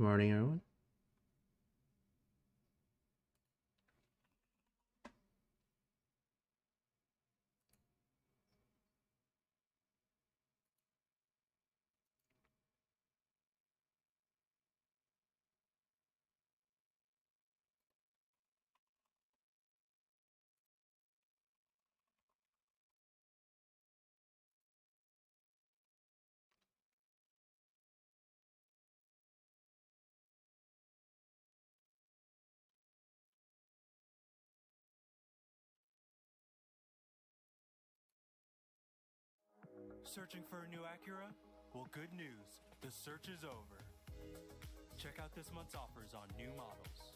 morning, everyone. Searching for a new Acura? Well, good news. The search is over. Check out this month's offers on new models.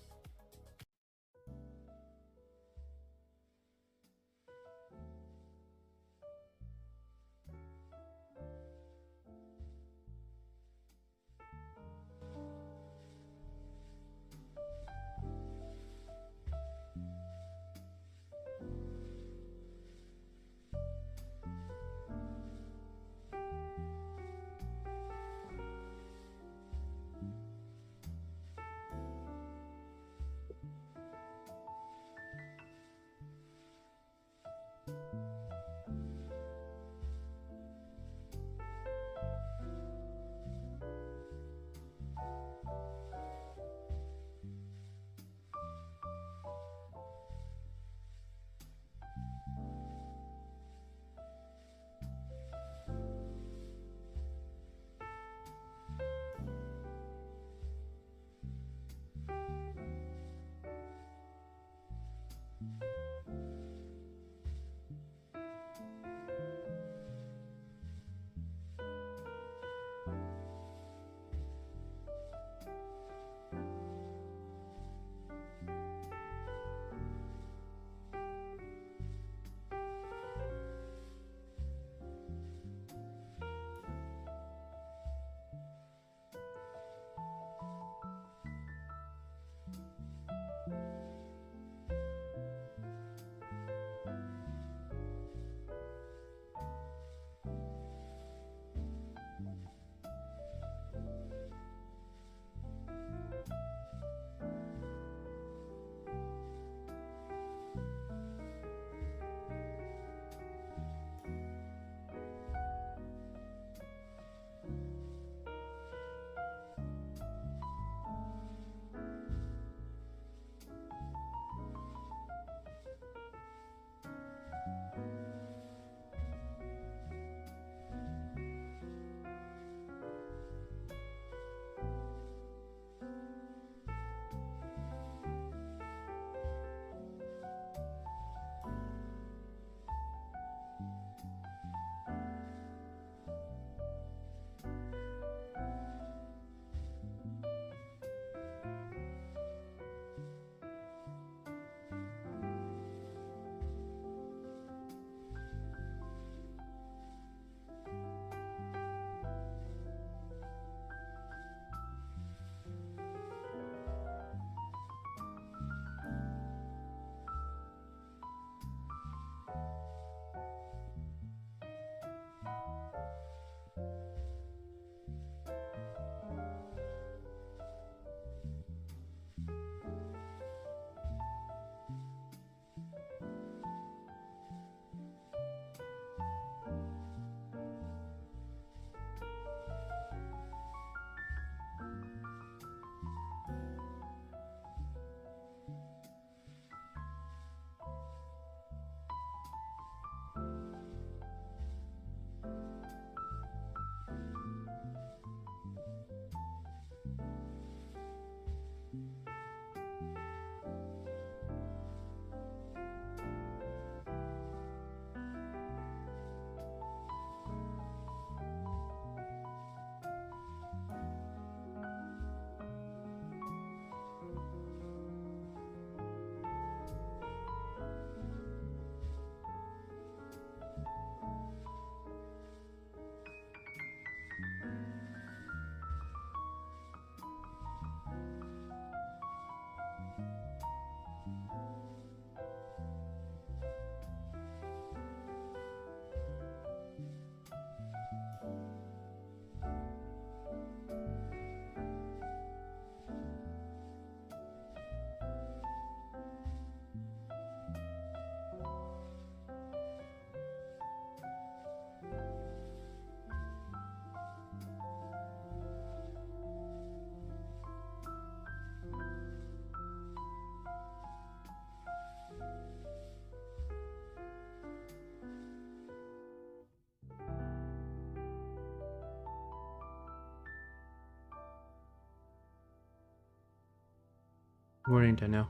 Morning, Daniel.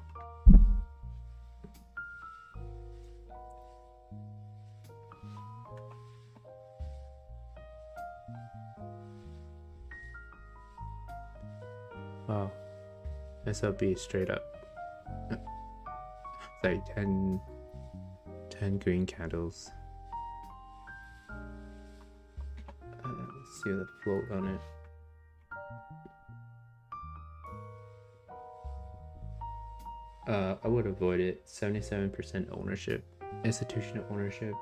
Wow, SLB is straight up. It's like 10 green candles. Let's see the float on it. I would avoid it. 77% ownership, institutional ownership.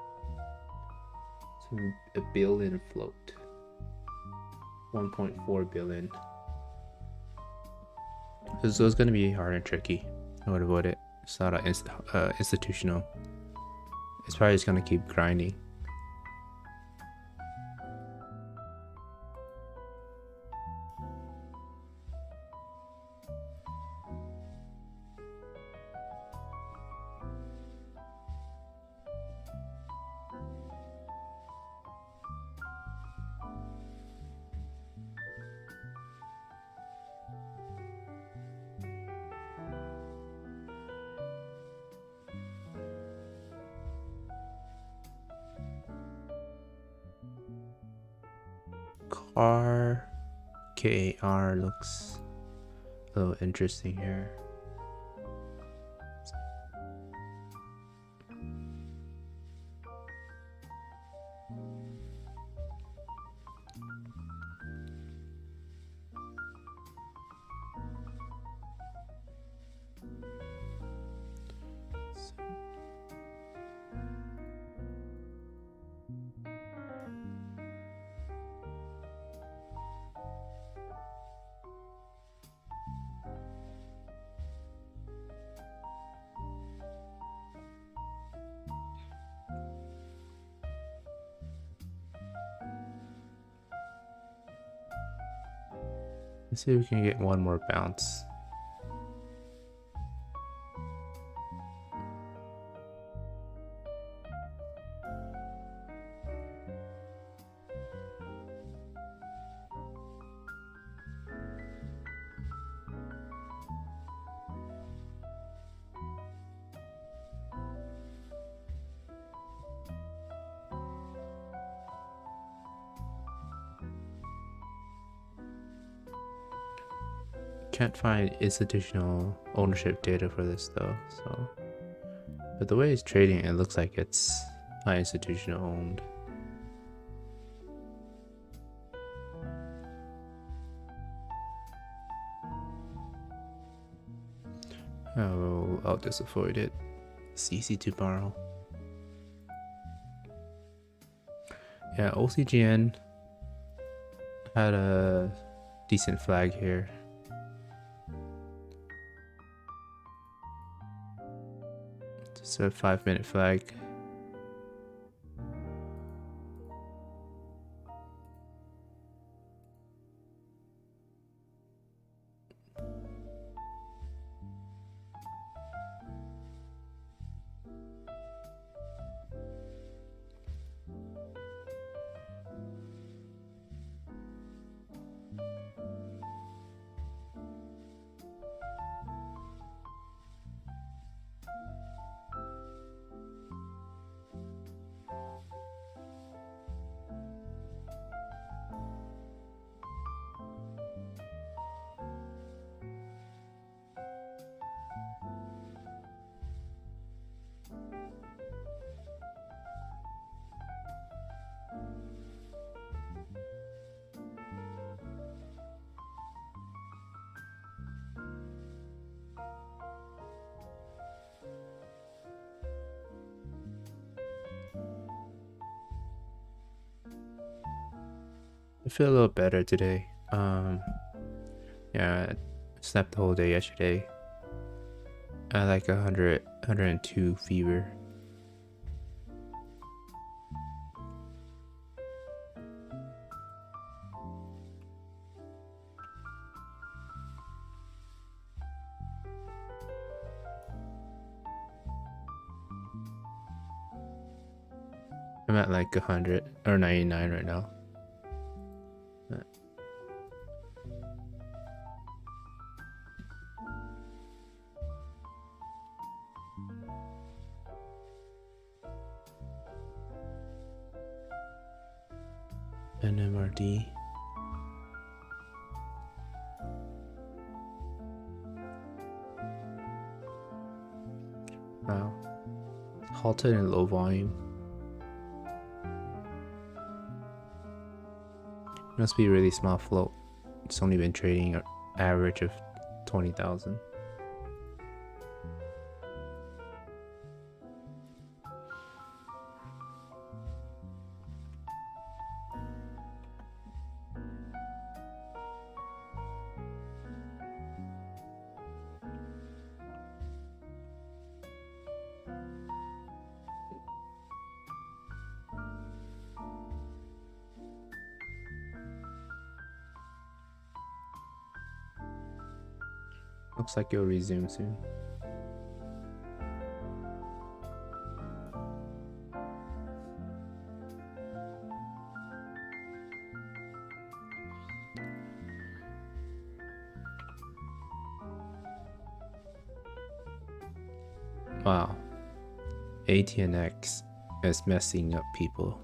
So a billion float. 1.4 billion. So it's gonna be hard and tricky. I would avoid it. It's not institutional. It's probably just gonna keep grinding. KAR looks a little interesting here. Let's see if we can get one more bounce. Can't find institutional ownership data for this though, so but the way it's trading, it looks like it's not institutional owned. Oh, I'll just avoid it. CC tomorrow. Yeah, OCGN had a decent flag here. It's a 5-minute flag. I feel a little better today. Yeah, I slept the whole day yesterday. I had like 102 fever. I'm at like 100 or 99 right now. NMRD. Wow. Halted in low volume. Must be a really small float. It's only been trading an average of 20,000. Looks like it'll resume soon. Wow. Atnx is messing up people.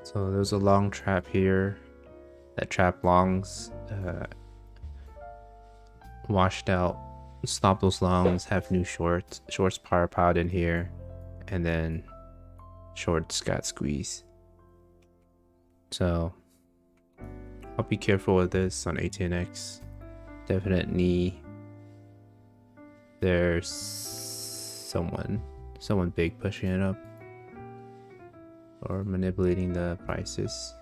So there's a long trap here. That trap longs washed out. Stop those longs, have new shorts. Shorts power piled in here, and then shorts got squeezed. So I'll be careful with this on ATNX. Definite knee. There's someone big pushing it up or manipulating the prices.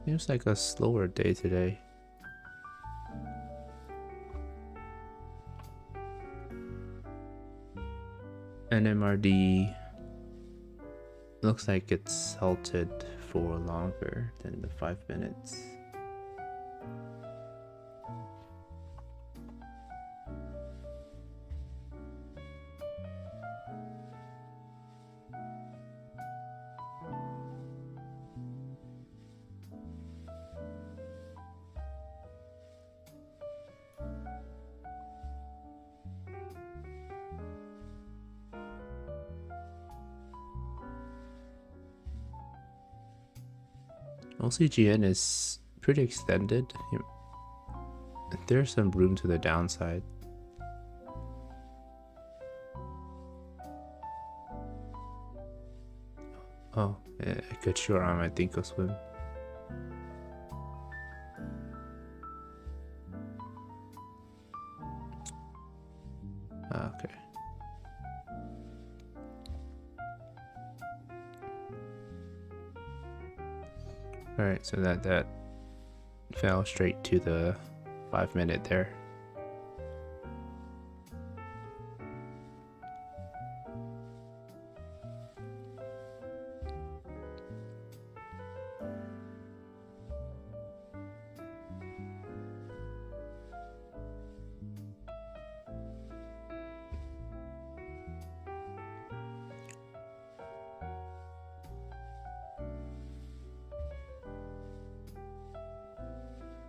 Seems like a slower day today. NMRD looks like it's halted for longer than the 5 minutes. OCGN is pretty extended. There's some room to the downside. Oh, yeah, a good short arm, I think, will swim. Okay. Alright, so that fell straight to the 5 minute there.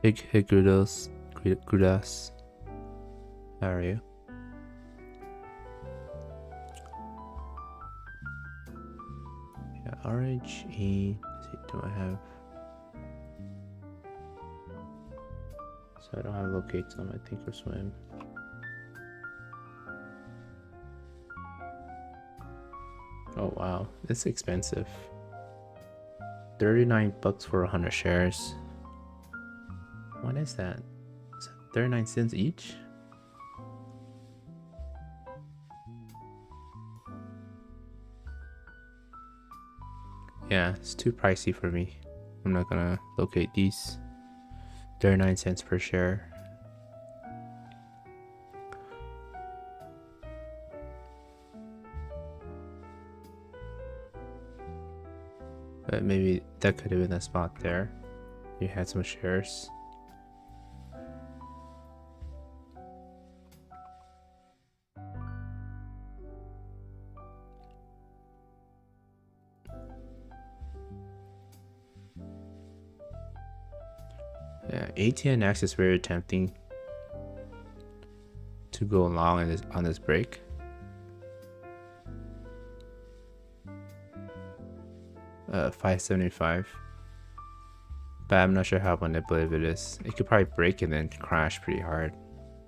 Hey kudos. How are you? Yeah, RHE. Do I have? So I don't have locates on my Think or Swim. Oh wow, it's expensive. 39 bucks for 100 shares. What is that? Is that 39 cents each? Yeah, it's too pricey for me. I'm not gonna locate these. 39 cents per share. But maybe that could have been a spot there. You had some shares. Yeah, Atnx is very tempting to go long on this break. $5.75. But I'm not sure how manipulative it is. It could probably break and then crash pretty hard.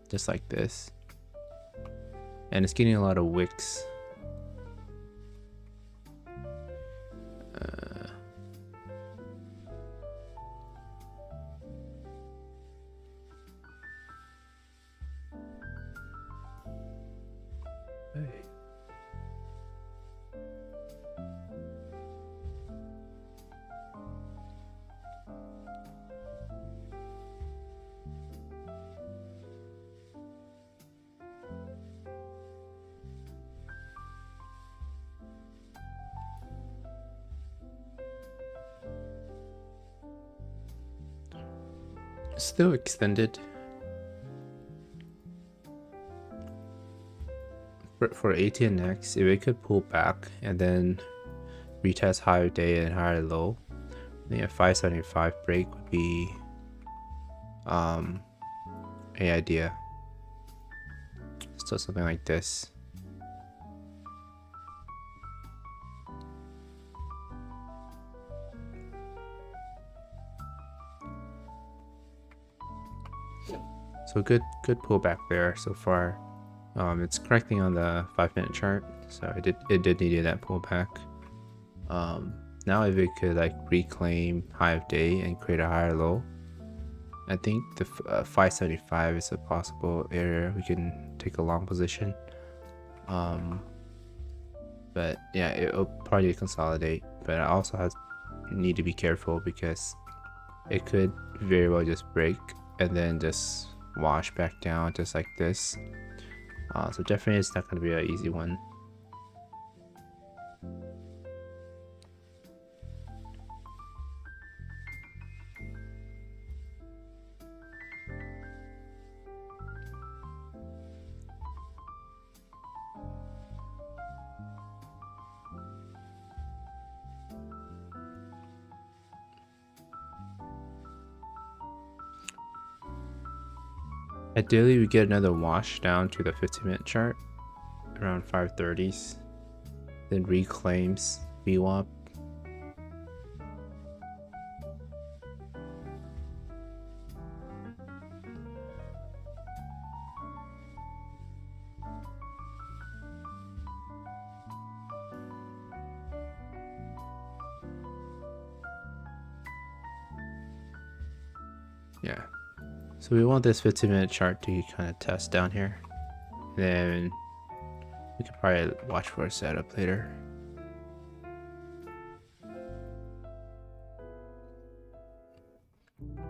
Just like this. And it's getting a lot of wicks. Still extended. For Atnx, if it could pull back and then retest higher day and higher low, I think a 575 break would be a idea. So something like this. So good pullback there so far. It's correcting on the 5-minute chart, so it did need that pullback. Now if it could like reclaim high of day and create a higher low, I think the 575 is a possible area we can take a long position. But yeah, it'll probably consolidate, but I also need to be careful because it could very well just break and then just wash back down just like this. So definitely it's not going to be an easy one. Ideally, we get another wash down to the 15-minute chart around 530s, then reclaims VWAP. Yeah. So we want this 15-minute chart to kind of test down here. Then we could probably watch for a setup later.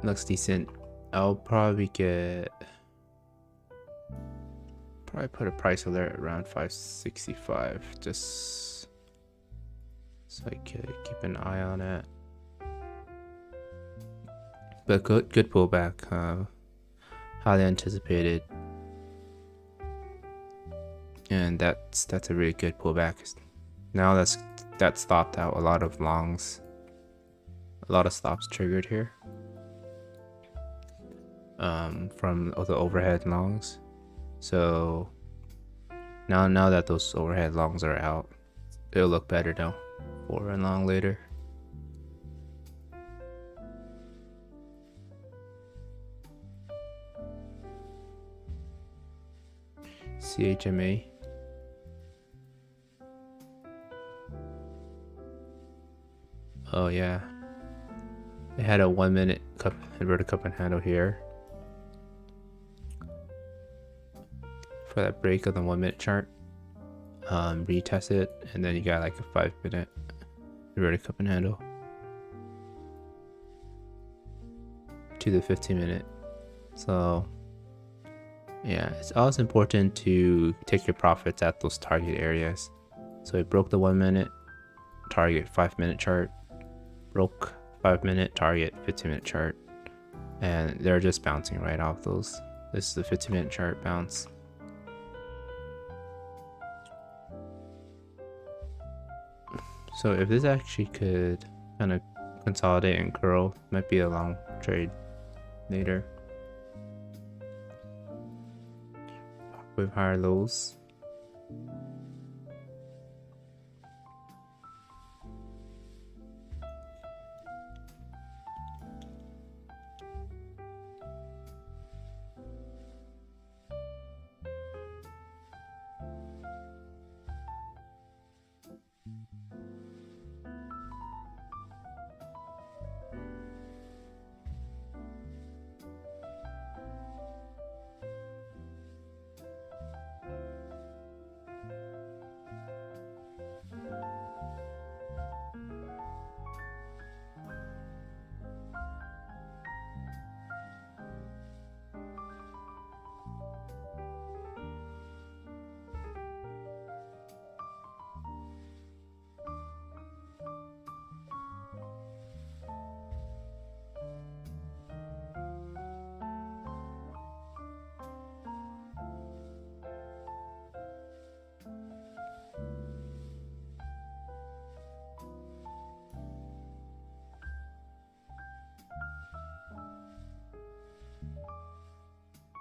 Looks decent. I'll probably put a price alert around 565 just so I could keep an eye on it. But good pullback. Highly anticipated, and that's a really good pullback. Now that stopped out a lot of longs, a lot of stops triggered here from the overhead longs. So now that those overhead longs are out, it'll look better now for a long later. CHMA. Oh yeah, it had a 1-minute inverted cup and handle here for that break of the 1-minute chart. Retest it, and then you got like a 5-minute inverted cup and handle to the 15-minute. So yeah, it's always important to take your profits at those target areas. So it broke the 1 minute target 5-minute chart, broke 5-minute target 15-minute chart, and they're just bouncing right off those. This is the 15-minute chart bounce. So if this actually could kind of consolidate and grow, might be a long trade later with higher lows.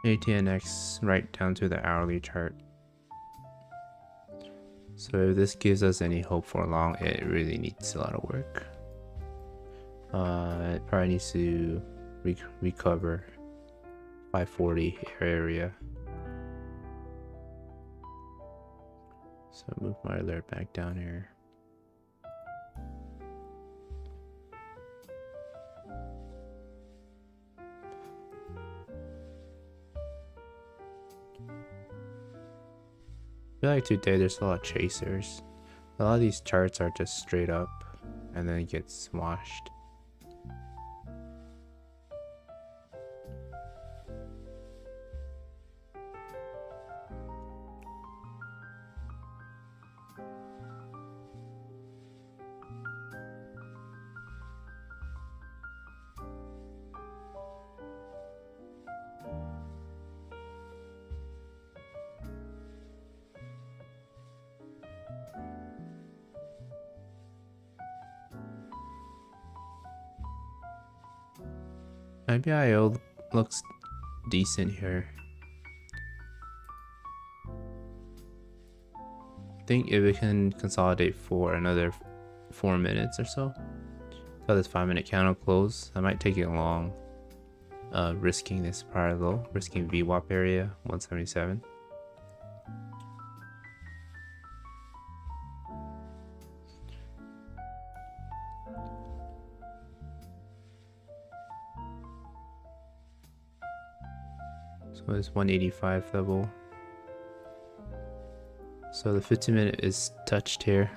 Atnx right down to the hourly chart. So if this gives us any hope for long, it really needs a lot of work. It probably needs to recover 540 area. So move my alert back down here. I feel like today there's a lot of chasers. A lot of these charts are just straight up and then it gets washed. IBIO looks decent here. I think if it can consolidate for another 4 minutes or so, till this 5-minute candle close, I might take it long, risking this prior low, risking VWAP area 177. So it's 185 level. So the 15-minute is touched here.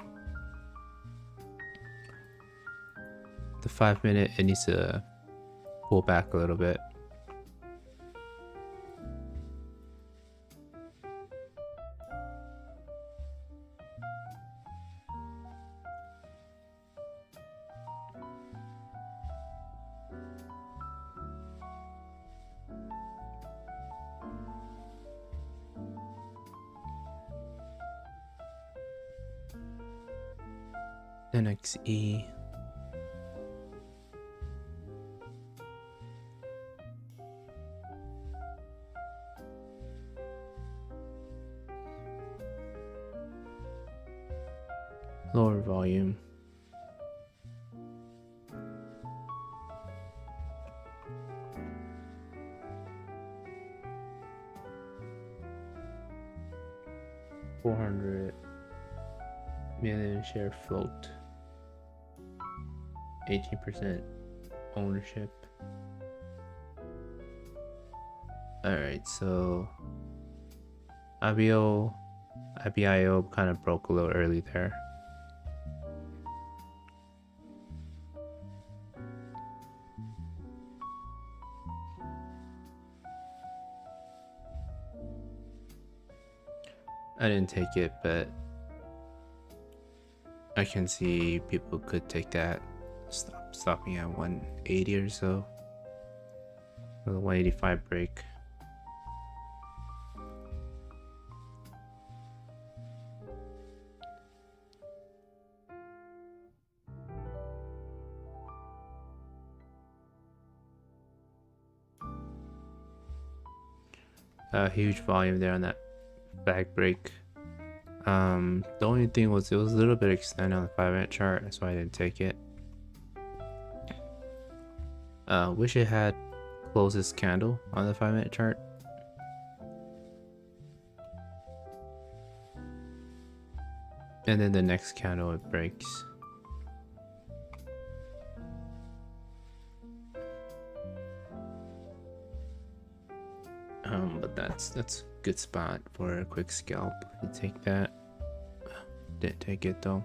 The 5-minute, it needs to pull back a little bit. NXE. Lower volume. $400 million share float. 18% ownership. Alright, so IBIO kind of broke a little early there. I didn't take it, but I can see people could take that. Stopping at 180 or so. Or the 185 break. Huge volume there on that back break. The only thing was it was a little bit extended on the 5-minute chart, that's why I didn't take it. Wish it had closest candle on the 5-minute chart. And then the next candle it breaks. But that's a good spot for a quick scalp. You take that. Didn't take it though.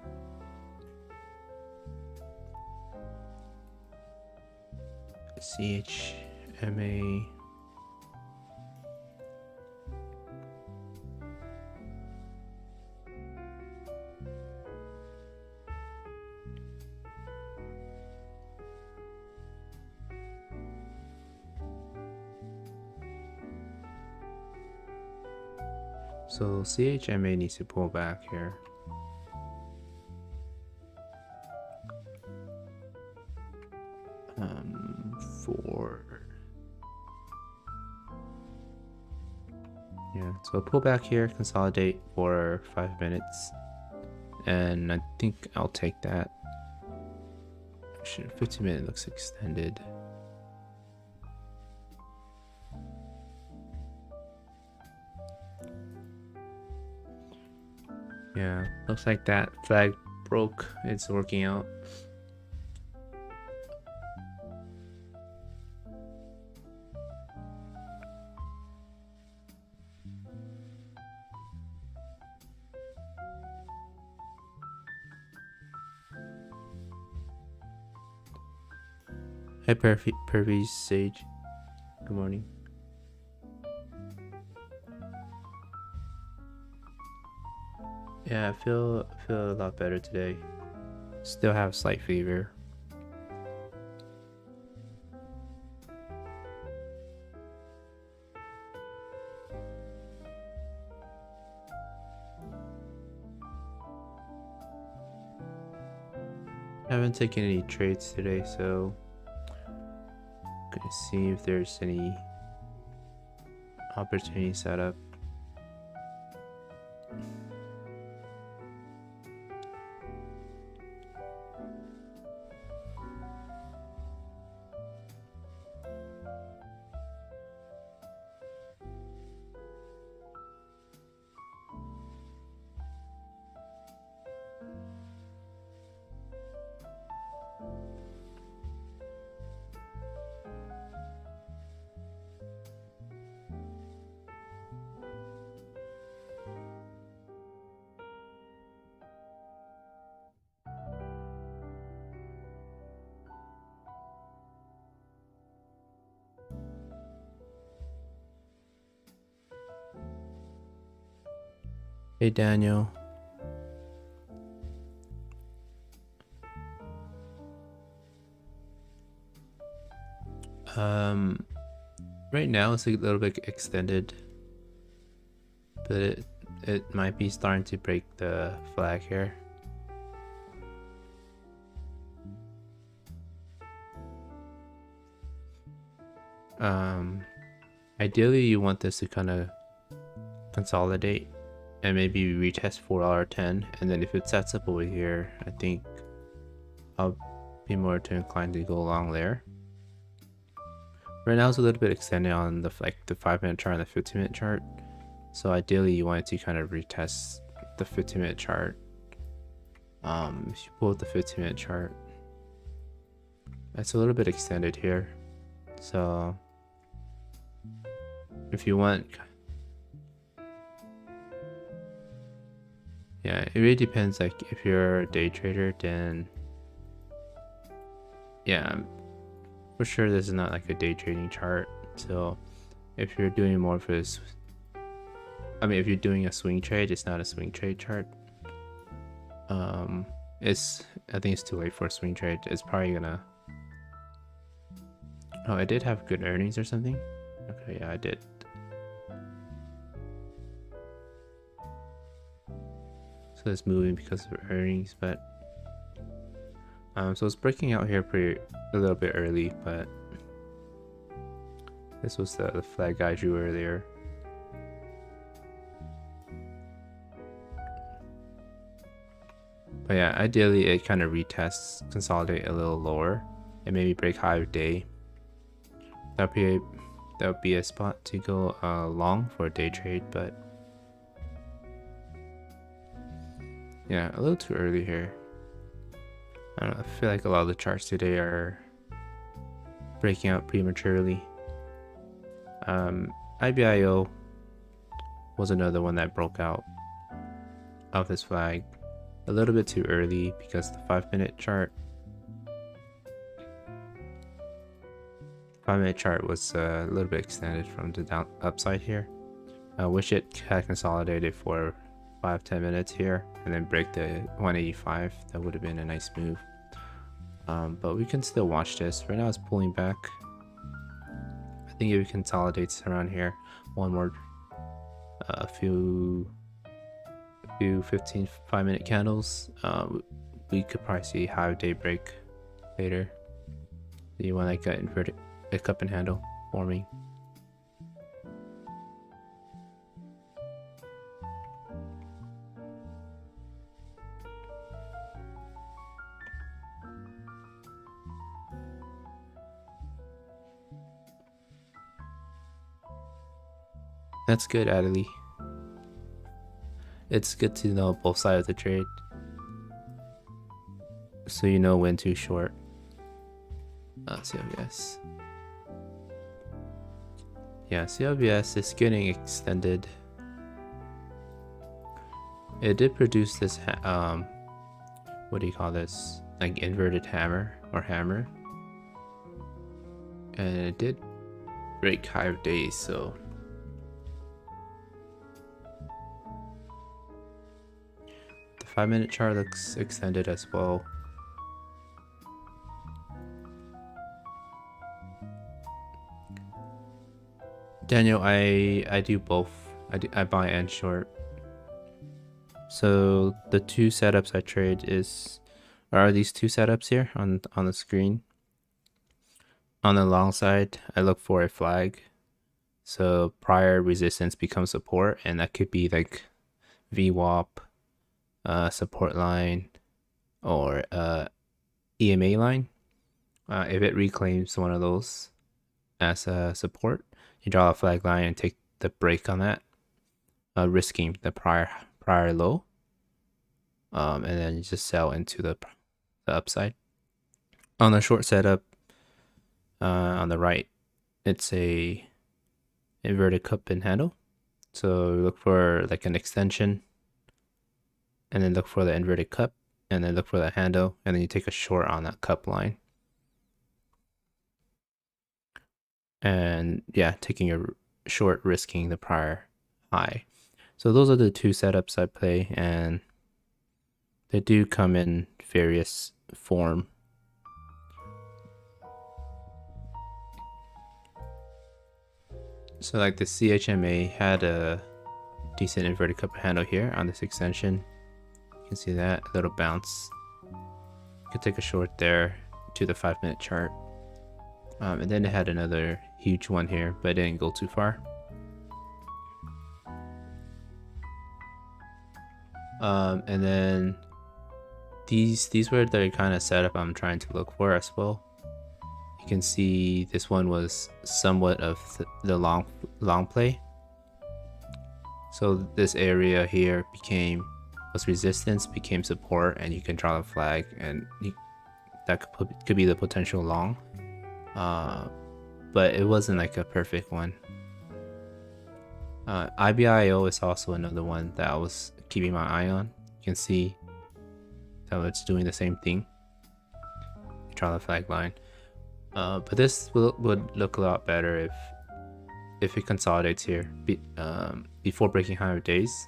CHMA. So CHMA needs to pull back here. So pull back here, consolidate for 5 minutes, and I think I'll take that. 15 minute looks extended. Yeah, looks like that flag broke. It's working out. Hi, Pervy Sage. Good morning. Yeah, I feel a lot better today. Still have slight fever. I haven't taken any trades today, so gonna see if there's any opportunity set up. Hey Daniel. Right now it's a little bit extended, but it might be starting to break the flag here. Ideally you want this to kind of consolidate and maybe retest $4.10, and then if it sets up over here, I think I'll be more inclined to go along there. Right now it's a little bit extended on the 5-minute chart and the 15-minute chart, so ideally you want to kind of retest the 15-minute chart. If you pull up the 15-minute chart, it's a little bit extended here, so if you want, yeah, it really depends. Like if you're a day trader, then yeah, for sure this is not like a day trading chart. So if you're doing more for this I mean, if you're doing a swing trade, it's not a swing trade chart. I think it's too late for a swing trade. It's probably gonna. Oh, I did have good earnings or something. Okay, yeah, I did. So it's moving because of earnings, but so it's breaking out here a little bit early, but this was the flag I drew earlier. But yeah, ideally it kind of retests, consolidate a little lower, and maybe break higher day. That would be a spot to go long for a day trade, but yeah, a little too early here. I don't know, I feel like a lot of the charts today are breaking out prematurely. IBIO was another one that broke out of this flag a little bit too early because the 5-minute chart was a little bit extended from the upside here. I wish it had consolidated for 5-10 minutes here and then break the 185. That would have been a nice move. But we can still watch this. Right now it's pulling back. I think if it consolidates around here, one more a few 15 5-minute candles, we could probably see high daybreak later. You want like an inverted cup and handle forming. That's good, Adelie. It's good to know both sides of the trade, so you know when to short. CLBS. Yeah, CLBS is getting extended. It did produce this what do you call this? Like inverted hammer or hammer, and it did break high of days, so. The 5-minute chart looks extended as well. Daniel, I do both. I buy and short. So the two setups I trade are these two setups here on the screen. On the long side, I look for a flag. So prior resistance becomes support, and that could be like VWAP, support line, or EMA line. If it reclaims one of those as a support, you draw a flag line and take the break on that, risking the prior low, and then you just sell into the upside. On the short setup, on the right, it's a inverted cup and handle. So look for like an extension, and then look for the inverted cup, and then look for the handle, and then you take a short on that cup line. And yeah, taking a short, risking the prior high. So those are the two setups I play, and they do come in various form. So like the CHMA had a decent inverted cup handle here on this extension. You can see that little bounce. You could take a short there to the 5-minute chart. And then it had another huge one here, but it didn't go too far. And then these were the kind of setup I'm trying to look for as well. You can see this one was somewhat of the long play. So this area here was resistance, became support, and you can draw a flag, and that could be the potential long. But it wasn't like a perfect one. IBIO is also another one that I was keeping my eye on. You can see that it's doing the same thing. Draw the flag line. But this would look a lot better if if it consolidates here before breaking higher days,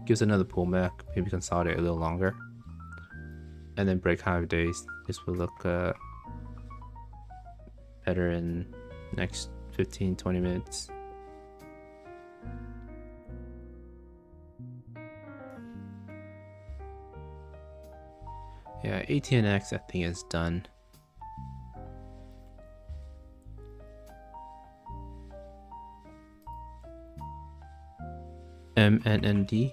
gives another pullback, maybe consolidate a little longer, and then break higher days. This will look better in next 15-20 minutes. Yeah, Atnx I think is done. MNMD.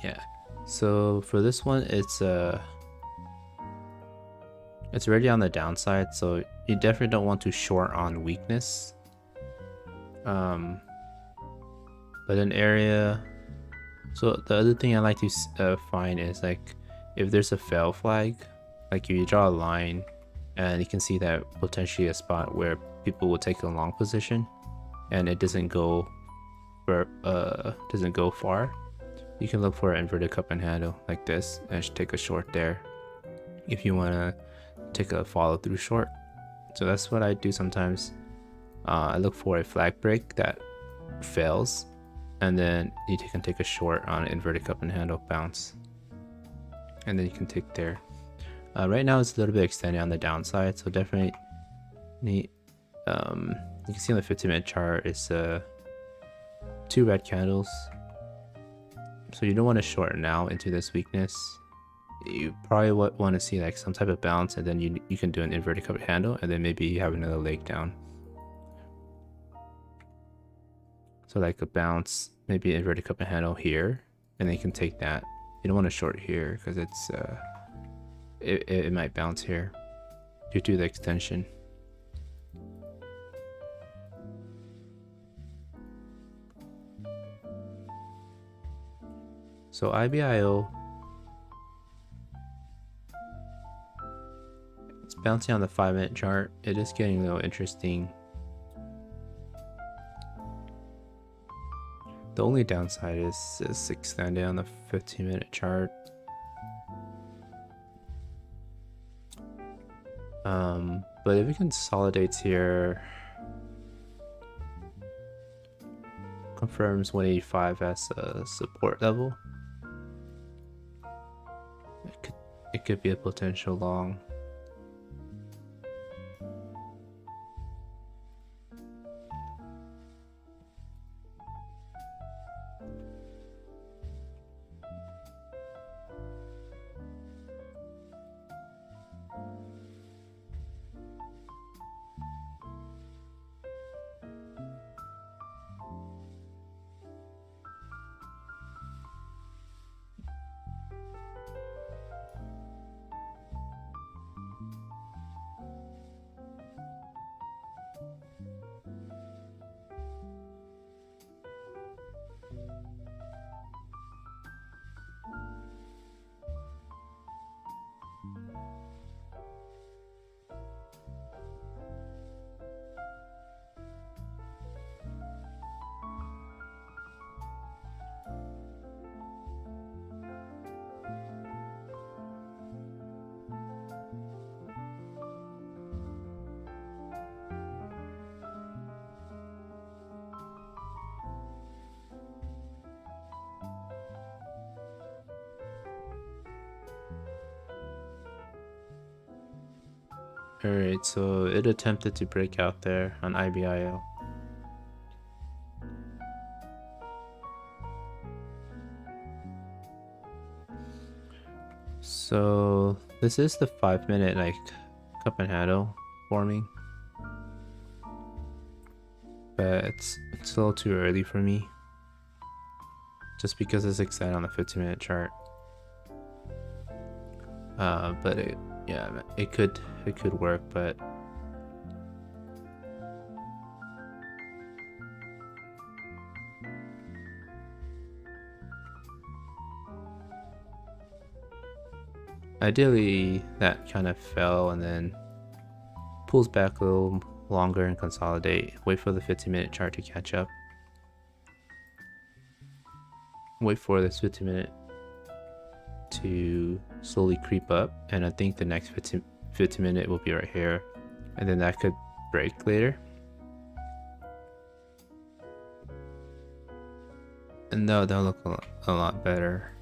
Yeah. So for this one, it's already on the downside, so you definitely don't want to short on weakness. But an area. So the other thing I like to find is like if there's a fail flag, like you draw a line, and you can see that potentially a spot where people will take a long position, and it doesn't go far. You can look for an inverted cup and handle like this and take a short there if you want to take a follow through short. So that's what I do sometimes. I look for a flag break that fails, and then you can take a short on an inverted cup and handle bounce, and then you can take there. Right now it's a little bit extended on the downside, so definitely need, you can see on the 15-minute chart it's 2 red candles, so you don't want to short now into this weakness. You probably want to see like some type of bounce, and then you can do an inverted cup handle, and then maybe you have another leg down. So like a bounce, maybe inverted cup and handle here, and then you can take that. You don't want to short here because it's it might bounce here due to the extension. So IBIO, it's bouncing on the 5-minute chart. It is getting a little interesting. The only downside is extended on the 15-minute chart. But if it consolidates here, confirms 185 as a support level, it could be a potential long. Alright, so it attempted to break out there on IBIO. So this is the 5-minute like cup and handle forming, but it's a little too early for me, just because it's extended on the 15-minute chart. But it could work, but ideally that kind of fell and then pulls back a little longer and consolidate. Wait for the 15-minute chart to catch up. Wait for this 15-minute to slowly creep up, and I think the next 15 minute will be right here, and then that could break later. And that'll look a lot better.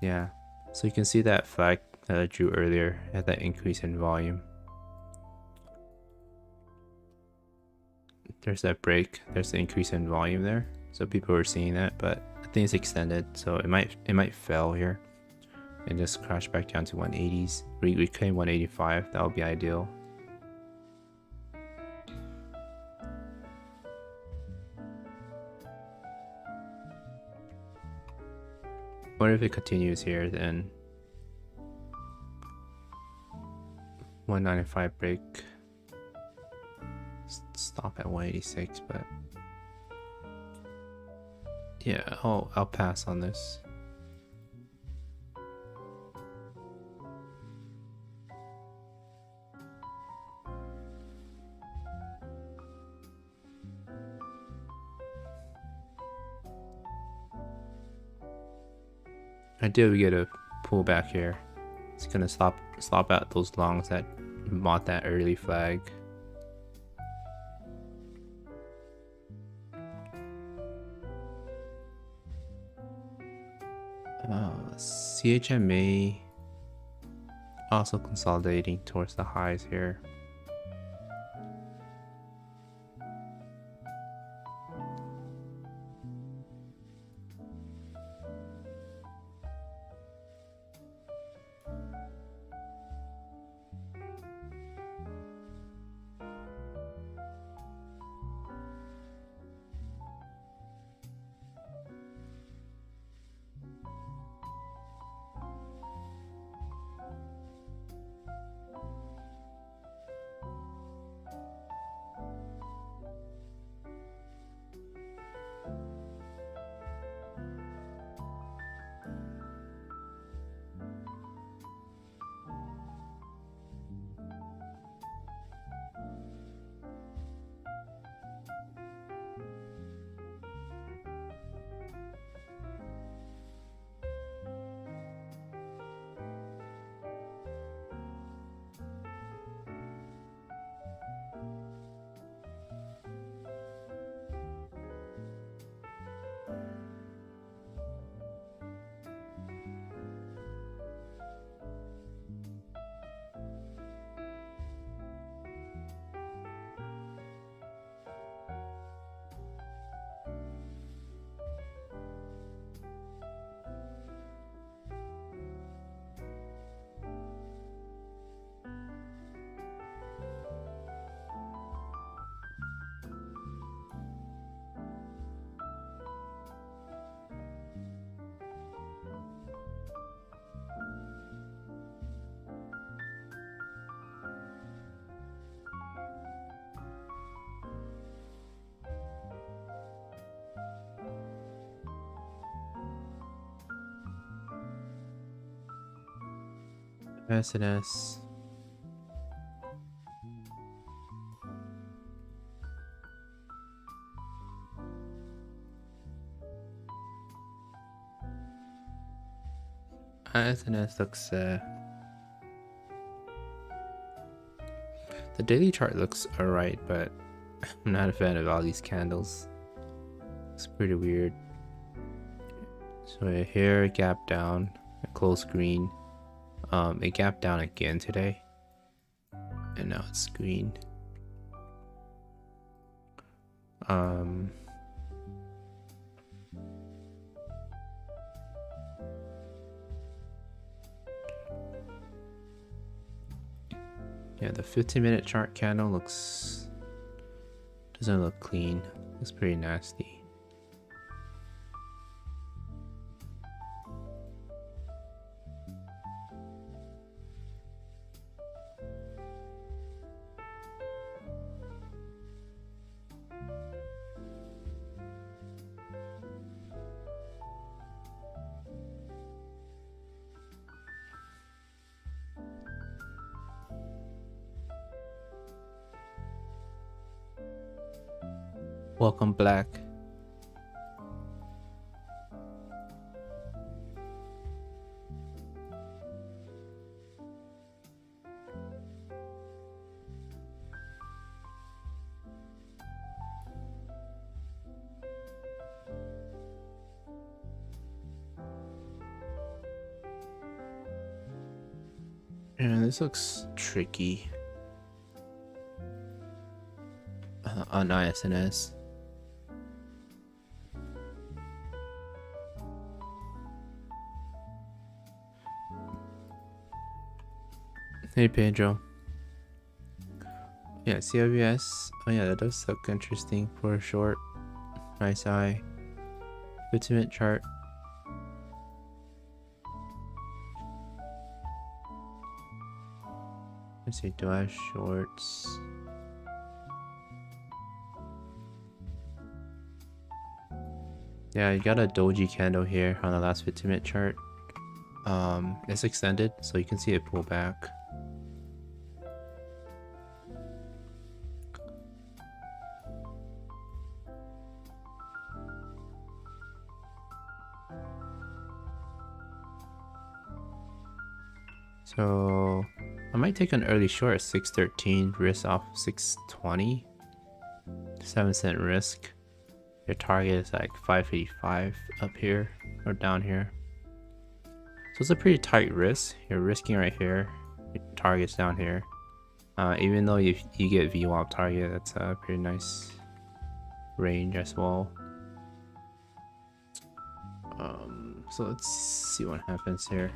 Yeah, so you can see that flag that I drew earlier at that increase in volume. There's that break, there's the increase in volume there. So people were seeing that, but I think it's extended, so it might fail here and just crash back down to 180s. Reclaim 185, that would be ideal. What if it continues here, then 195 break, stop at 186, but yeah, I'll pass on this. Ideally, we get a pullback here. It's gonna stop out those longs that bought that early flag. CHMA also consolidating towards the highs here. SNS. SNS looks the daily chart looks alright, but I'm not a fan of all these candles. It's pretty weird. So here, gap down, a close green. It gapped down again today, and now it's green. Yeah, the 15-minute chart candle doesn't look clean. It's pretty nasty. Welcome, Black. Yeah, this looks tricky on ISNS. Hey Pedro. Yeah, CWS. Oh yeah, that does look interesting for a short. Nice eye. 15-minute chart. Let's see, do I have shorts? Yeah, you got a doji candle here on the last 15-minute chart. It's extended, so you can see it pull back. So I might take an early short at 613, risk off 620. 7-cent risk. Your target is like 585 up here or down here. So it's a pretty tight risk. You're risking right here. Your target's down here. Even though you get VWAP target, that's a pretty nice range as well. So let's see what happens here.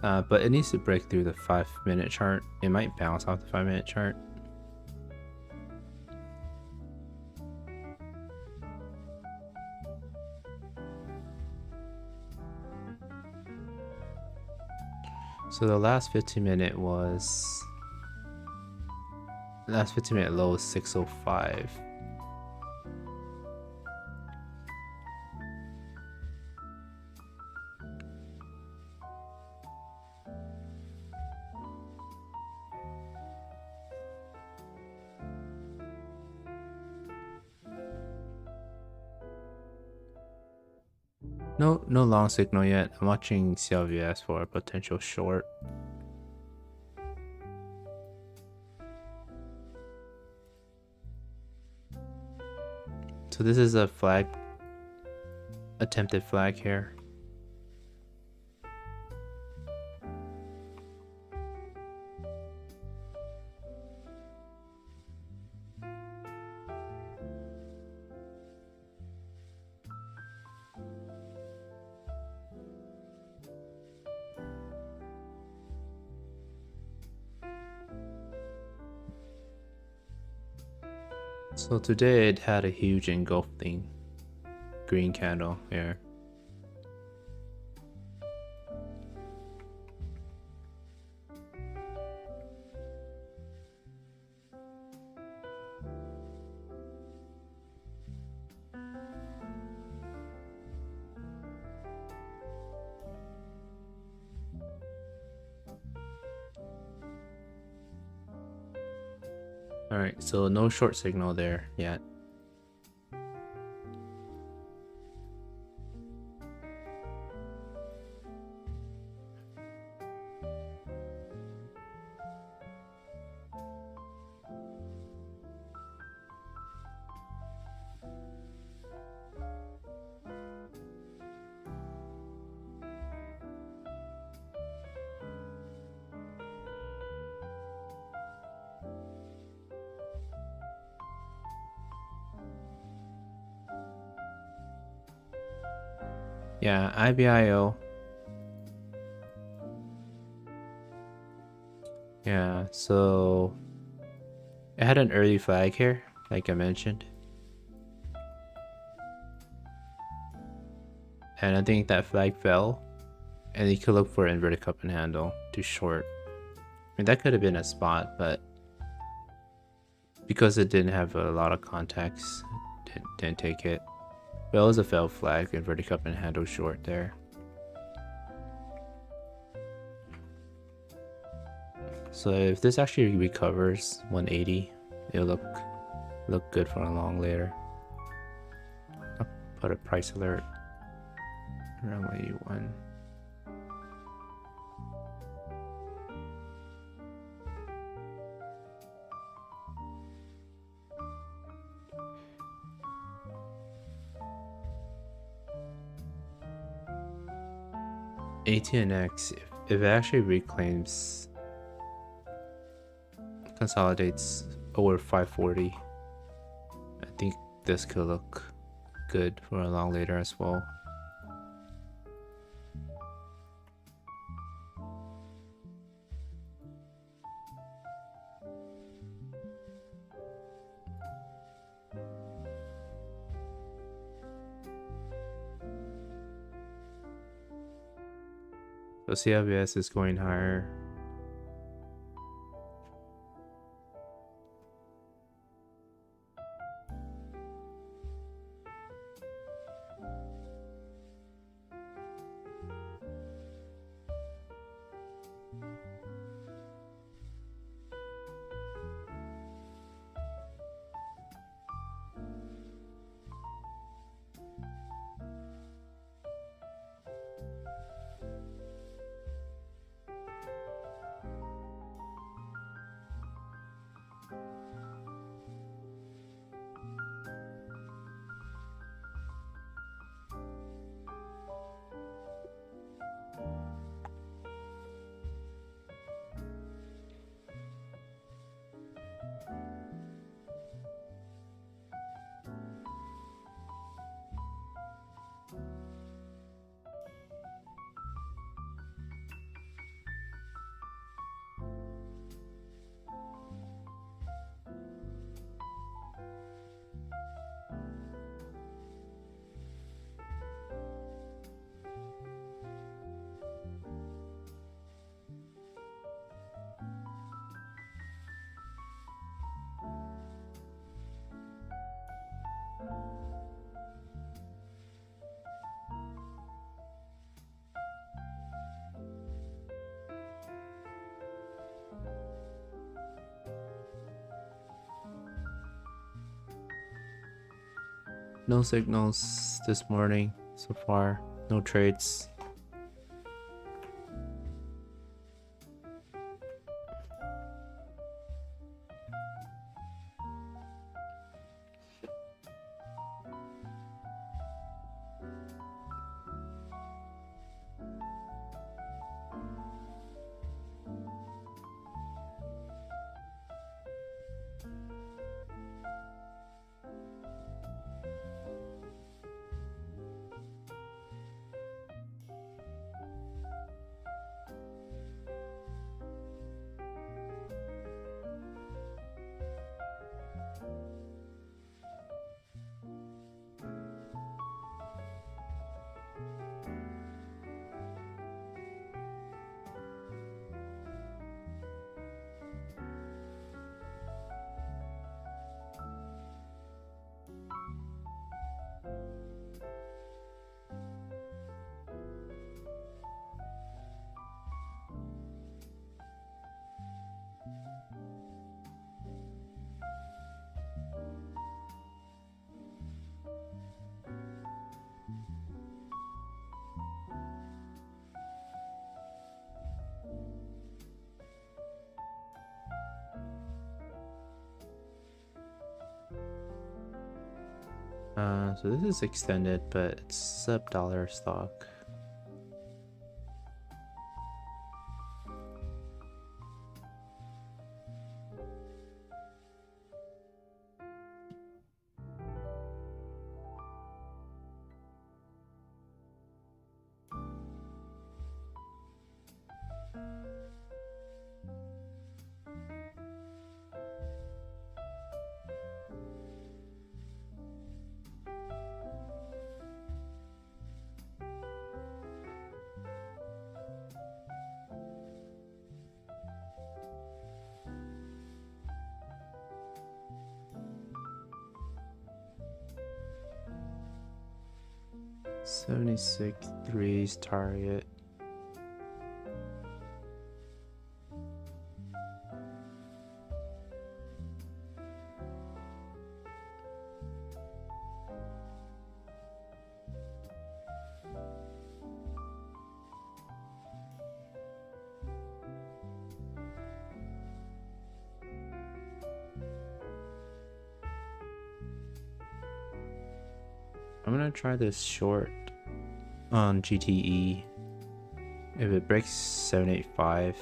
But it needs to break through the 5-minute chart. It might bounce off the 5-minute chart. So the last 15-minute was... The last 15-minute low was 605. No long signal yet. I'm watching CLVS for a potential short. So this is a flag, attempted flag here. So today it had a huge engulfing green candle here. Alright, so no short signal there yet. Yeah, IBIO. Yeah, so it had an early flag here, like I mentioned. And I think that flag fell. And you could look for inverted cup and handle to short. I mean, that could have been a spot, but because it didn't have a lot of context, didn't take it. But it was a failed flag, inverted cup and handle short there. So if this actually recovers 180, it'll look good for a long later. I'll put a price alert around 181. Atnx if it actually reclaims, consolidates over 540, I think this could look good for a long later as well. So CLBS is going higher. No signals this morning so far, no trades. So this is extended, but it's sub-dollar stock. $76.3's target. I'm gonna try this short on GTE. If it breaks 785,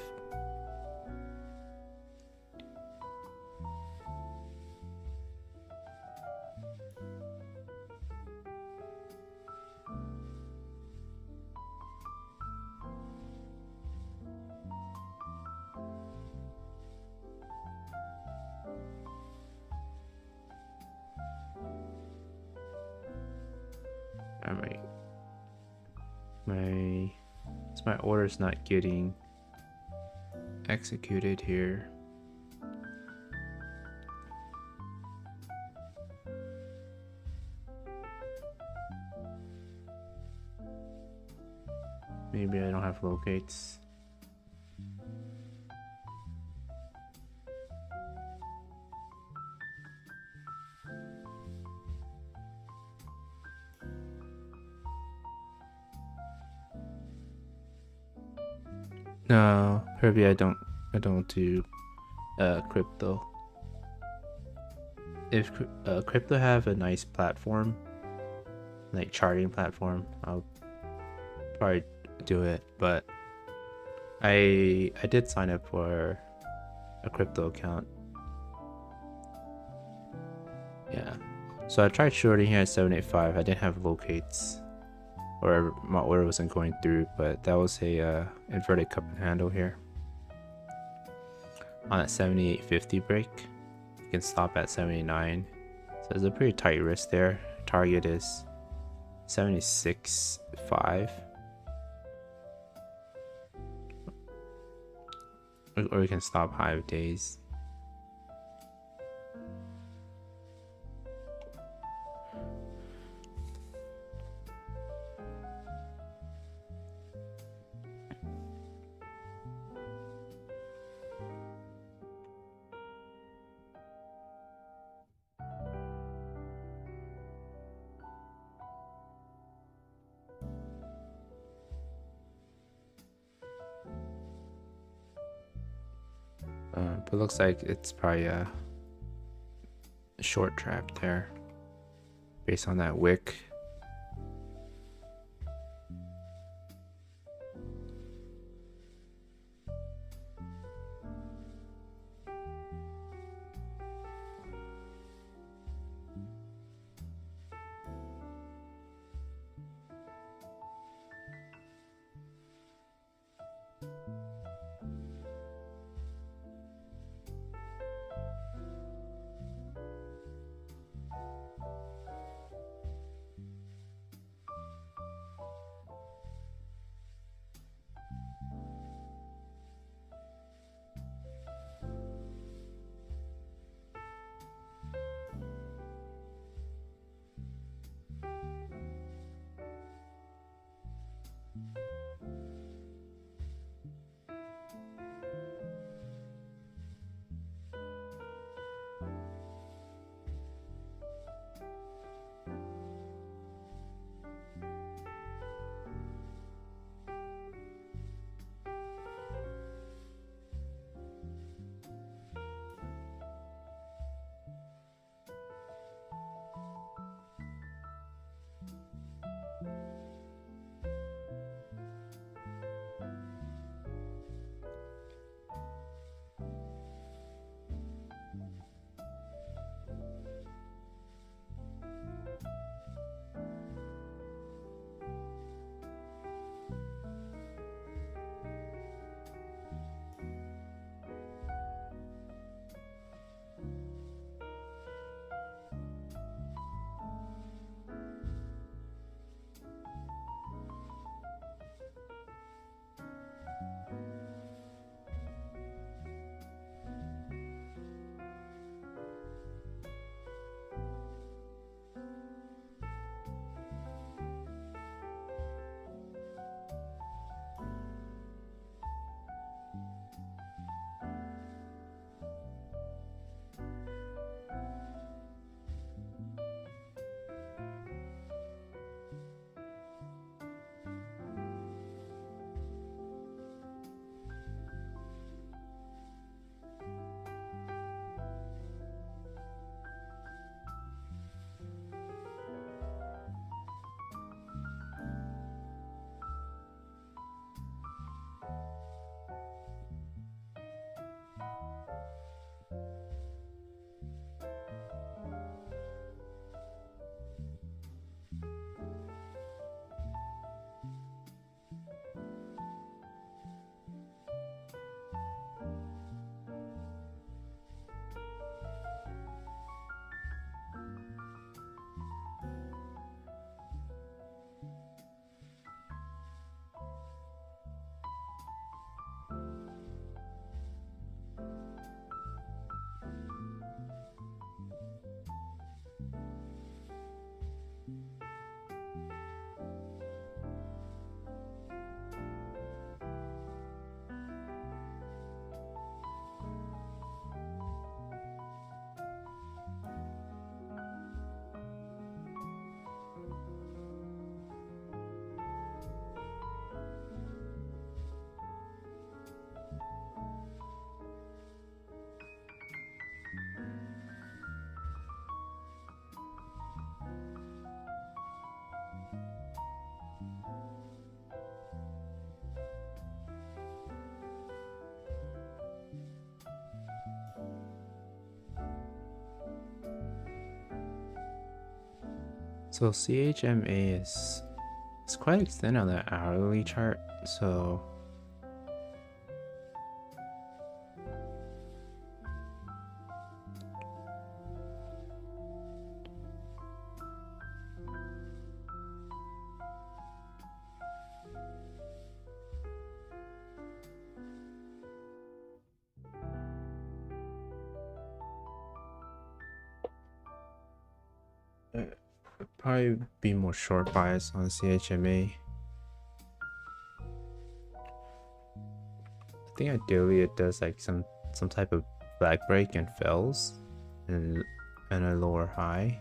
my order's not getting executed here. Maybe I don't have locates. No, Herbie, I don't do crypto. If crypto have a nice platform, like charting platform, I'll probably do it. But I did sign up for a crypto account. Yeah, so I tried shorting here at 785. I didn't have locates, or my order wasn't going through, but that was a inverted cup and handle here. On that 78.50 break, you can stop at 79. So there's a pretty tight risk there. Target is 76.5. Or you can stop high of days. But looks like it's probably a short trap there based on that wick. So CHMA is quite extended on the hourly chart, so probably be more short bias on CHMA. I think ideally it does like some type of flag break and fails, and a lower high.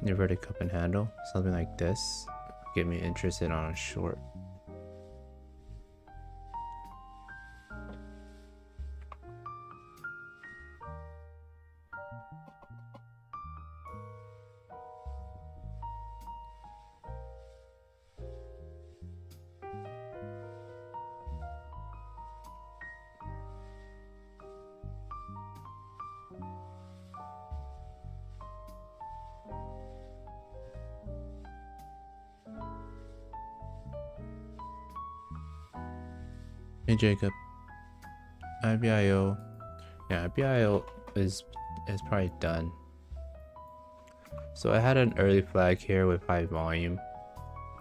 Inverted cup and handle, something like this, get me interested on a short. Hey Jacob, IBIO, yeah, IBIO is probably done. So I had an early flag here with high volume,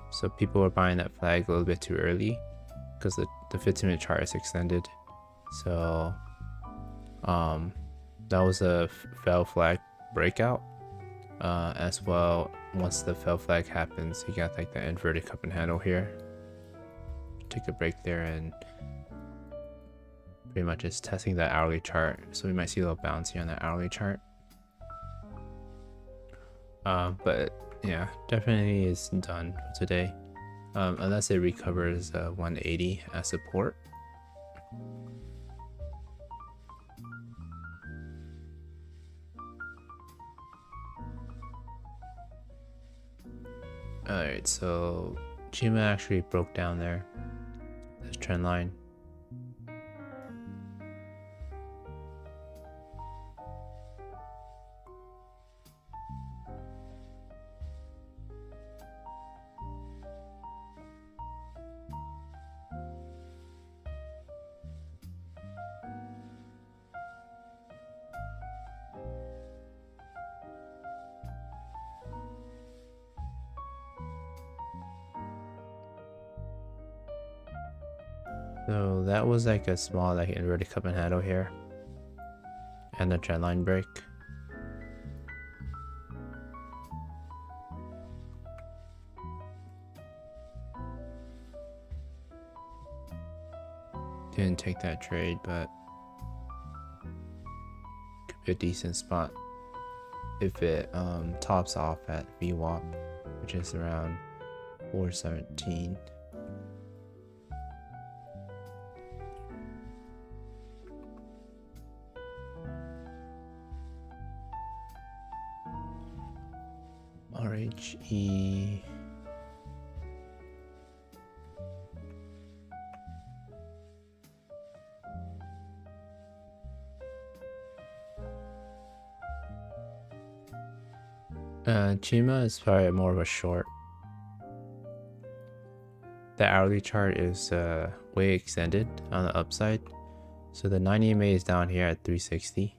so people were buying that flag a little bit too early because the 15-minute chart is extended. So that was a fail flag breakout. As well, once the fail flag happens, you got like the inverted cup and handle here. Take a break there and pretty much is testing the hourly chart, so we might see a little bounce here on the hourly chart. But yeah, definitely is done for today, unless it recovers 180 as support. Alright, so Chma actually broke down there, this trend line. So that was like a small like inverted cup and handle here, and the trend line break. Didn't take that trade, but could be a decent spot if it tops off at VWAP, which is around 417. RHE. Chma is probably more of a short. The hourly chart is way extended on the upside, so the 90 MA is down here at 360.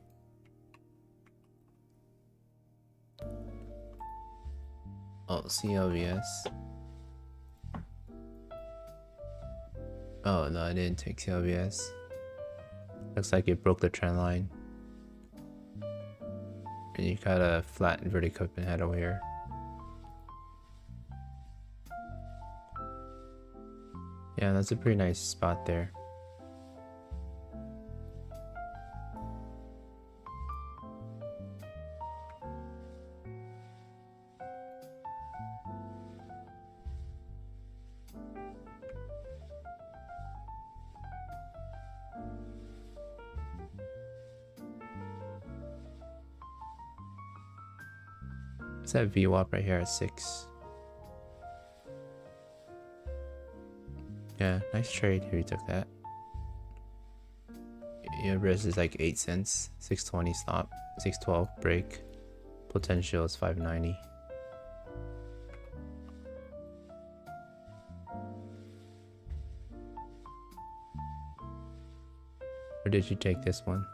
Oh, CLVS. Oh no, I didn't take CLVS. Looks like it broke the trend line. And you got a flat inverted cup and handle here. Yeah, that's a pretty nice spot there. It's that VWAP right here at 6. Yeah, nice trade if you took that. Your risk is like 8 cents, 620 stop, 612 break, potential is 590. Or did you take this one?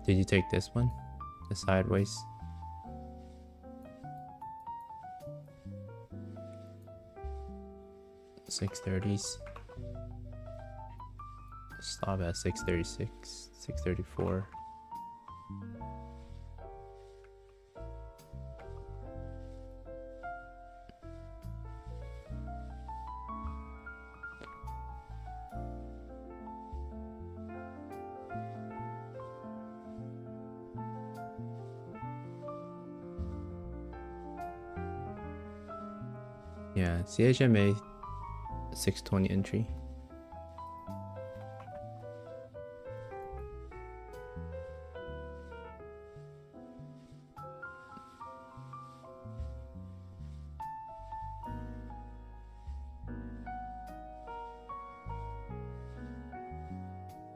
Did you take this one? The sideways? $630s. Stop at 636, 634. Yeah, CHMA 620 entry.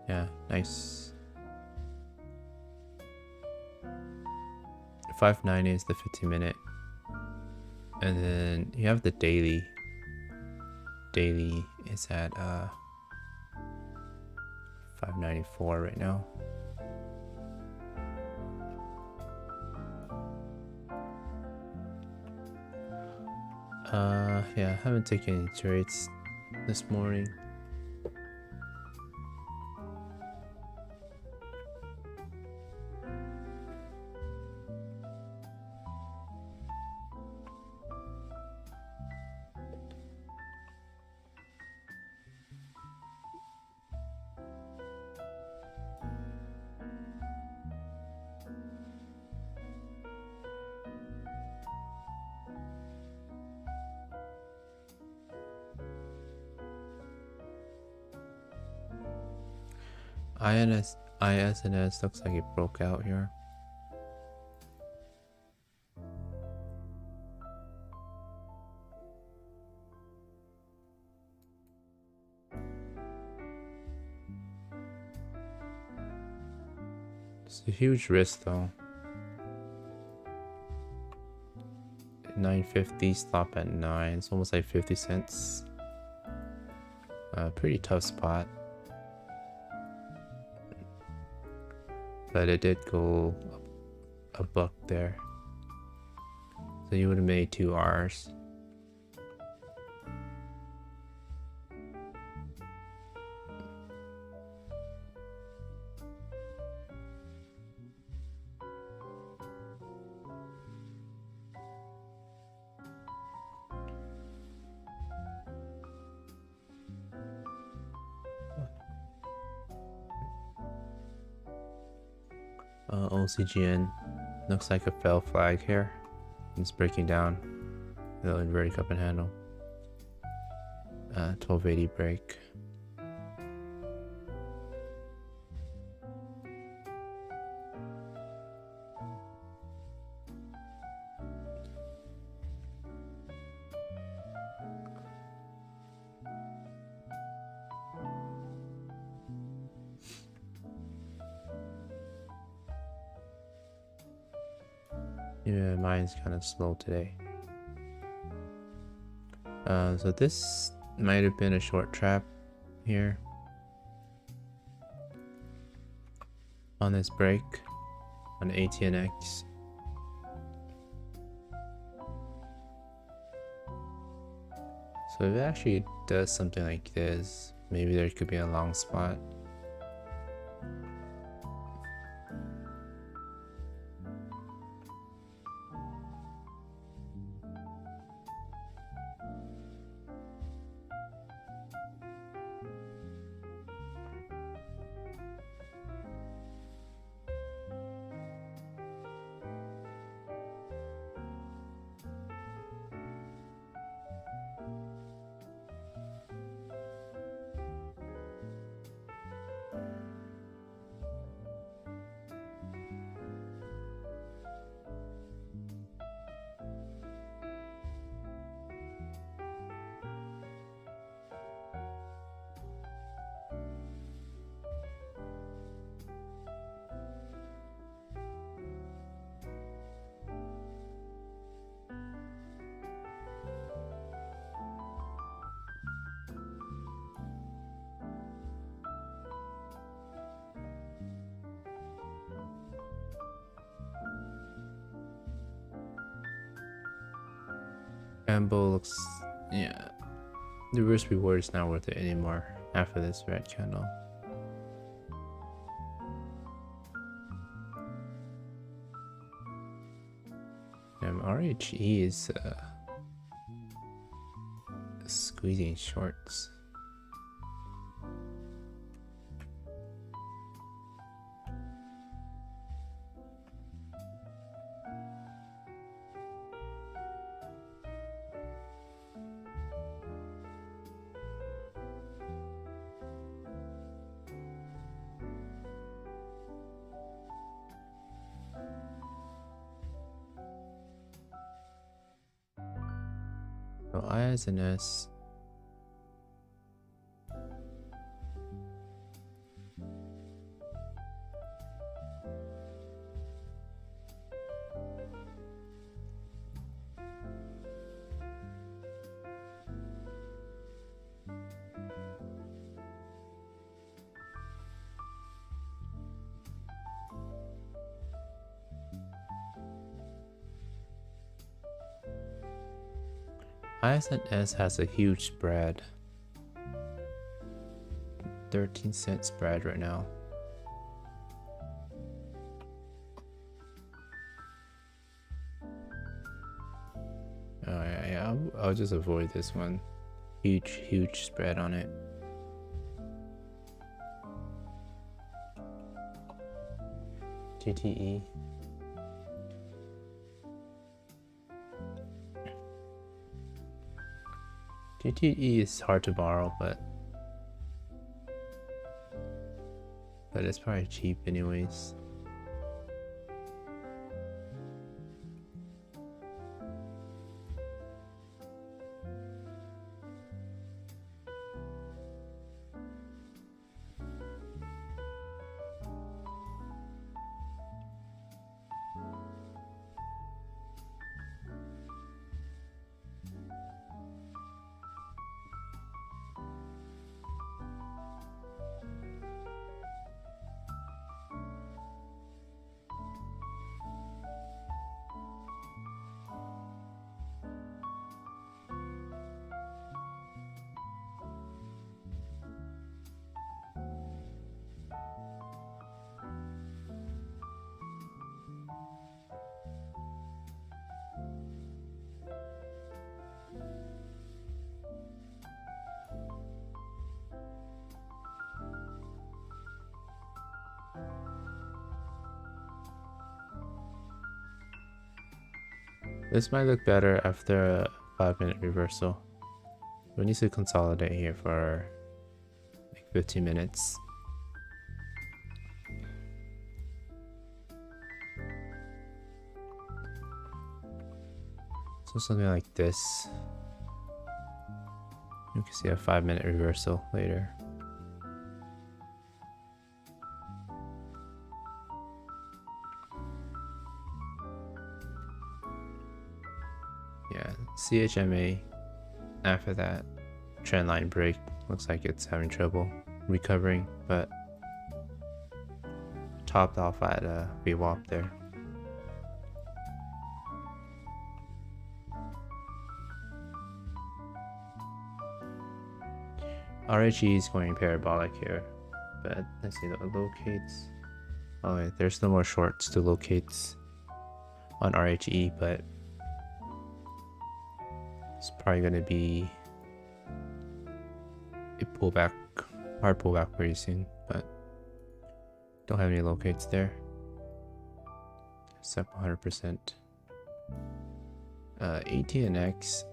Yeah, nice. 590 is the 15-minute. And then you have the daily. Daily is at 594 right now. Yeah, I haven't taken any trades this morning. ISNS looks like it broke out here. It's a huge risk though. 950 stop at 9. It's almost like 50 cents. Pretty tough spot. But it did go a buck there. So you would have made 2 R's. OCGN looks like a fell flag here. It's breaking down. The inverted cup and handle. 1280 break. Yeah, mine's kind of slow today. So this might have been a short trap here on this break on ATNX. So if it actually does something like this, maybe there could be a long spot. Ambo looks, yeah. The risk reward is not worth it anymore after this red candle. RHE is squeezing shorts. So ISNS. ISNS has a huge spread. 13-cent spread right now. Oh yeah, I'll just avoid this one. Huge spread on it. GTE. GTE is hard to borrow, but it's probably cheap anyways. This might look better after a 5-minute reversal. We need to consolidate here for like 15 minutes. So something like this. You can see a 5-minute reversal later. Yeah, CHMA after that trendline break looks like it's having trouble recovering, but topped off at a VWAP there. RHE is going parabolic here, but let's see the locates. Oh wait, there's no more shorts to locate on RHE, but it's probably going to be a pullback, hard pullback pretty soon, but don't have any locates there. It's up 100%. Atnx.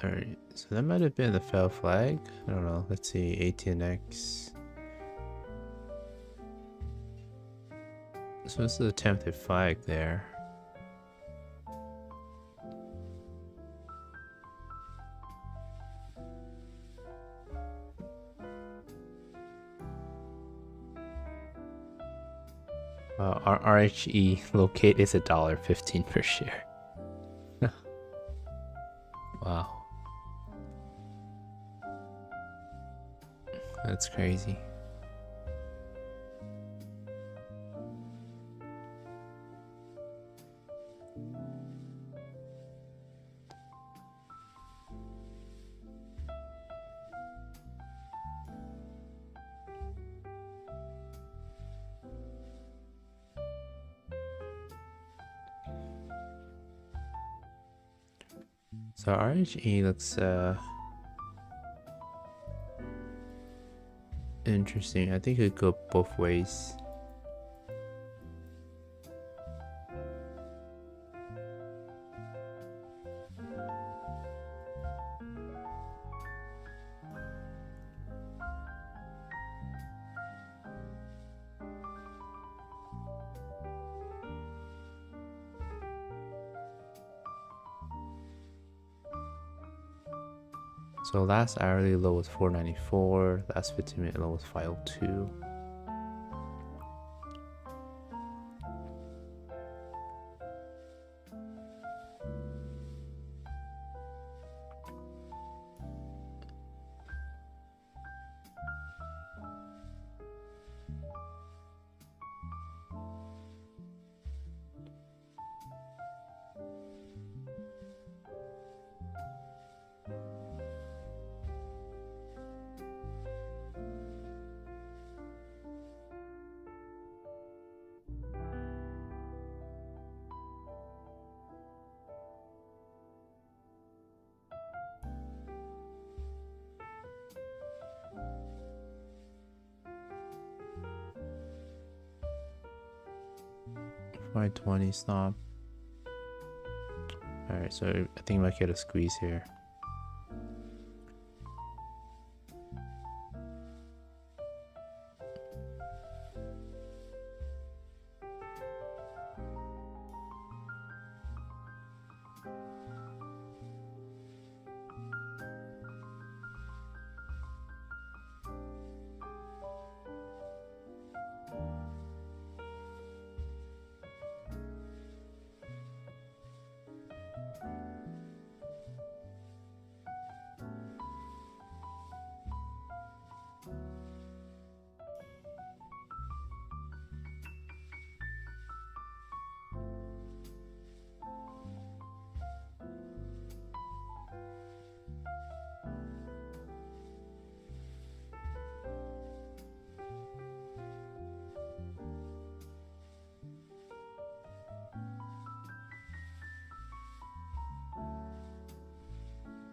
Alright, so that might have been the fail flag. I don't know. Let's see. Atnx. So this is the attempted flag there. Our RHE locate is $1.15 per share. Wow. That's crazy. So RHE looks interesting. I think it could go both ways. So last hourly low was 494, last 15-minute low was 502. $520 stop. Alright, so I think I might get a squeeze here.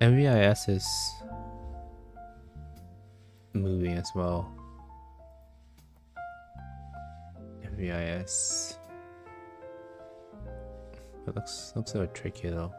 MVIS is moving as well. MVIS. It looks a little tricky though.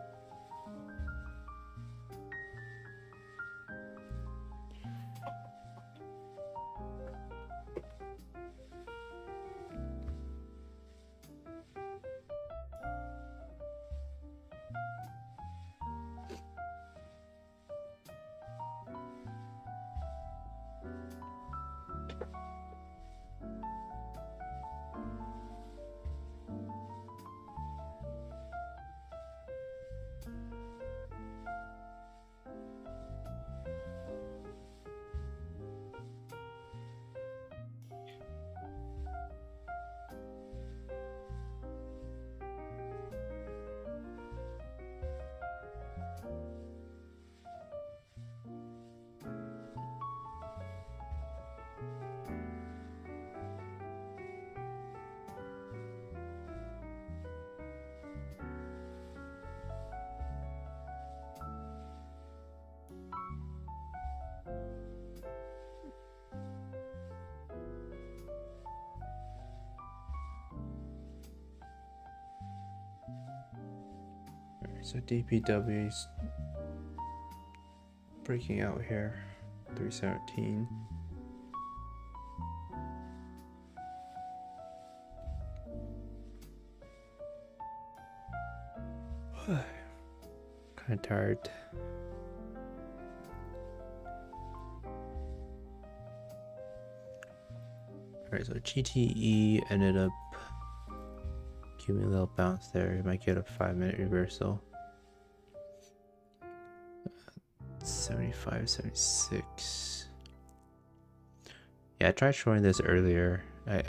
So DPW's breaking out here. 317. Kind of tired. Alright, so GTE ended up giving me a little bounce there. You might get a 5-minute reversal. 75, 76. Yeah, I tried showing this earlier. I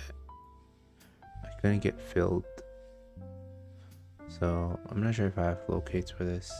couldn't get filled. So I'm not sure if I have locates for this.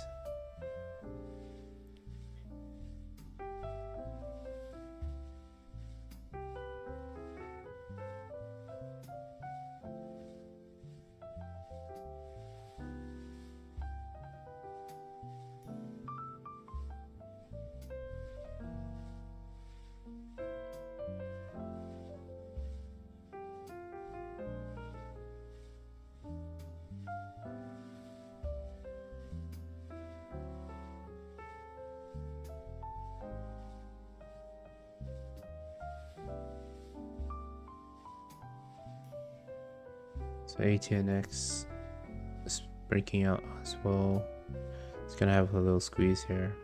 So Atnx is breaking out as well. It's gonna have a little squeeze here.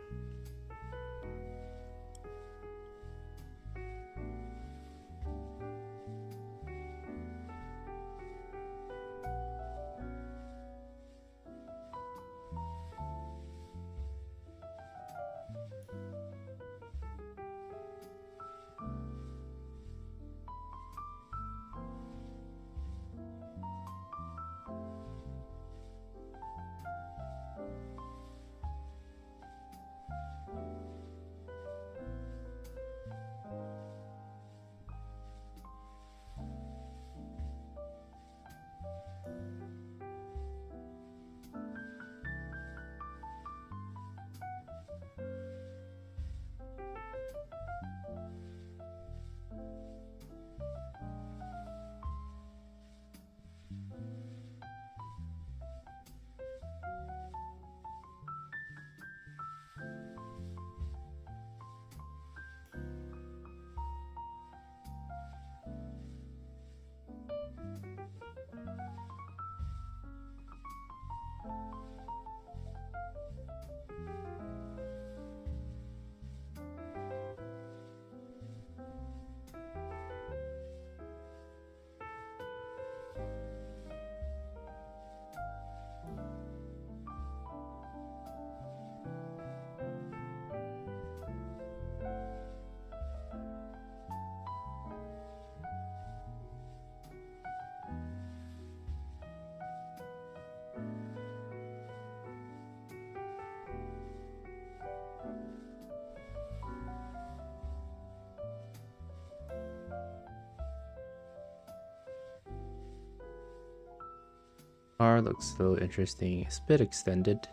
R looks a little interesting. It's a bit extended.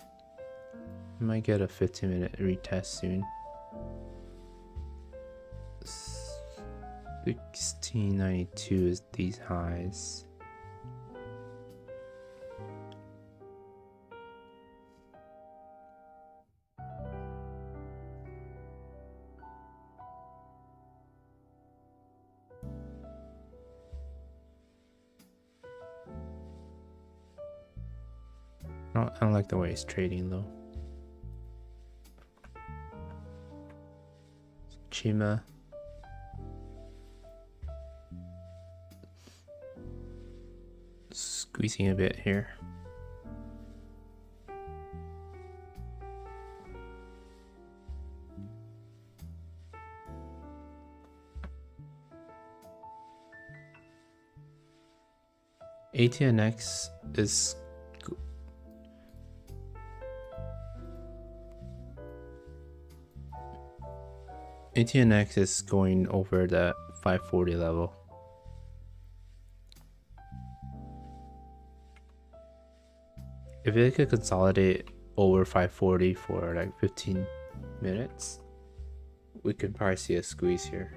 I might get a 15-minute retest soon. 1692 is these highs. I don't like the way it's trading though. Chma. Squeezing a bit here. Atnx is Atnx is going over the 540 level. If it could consolidate over 540 for like 15 minutes, we could probably see a squeeze here.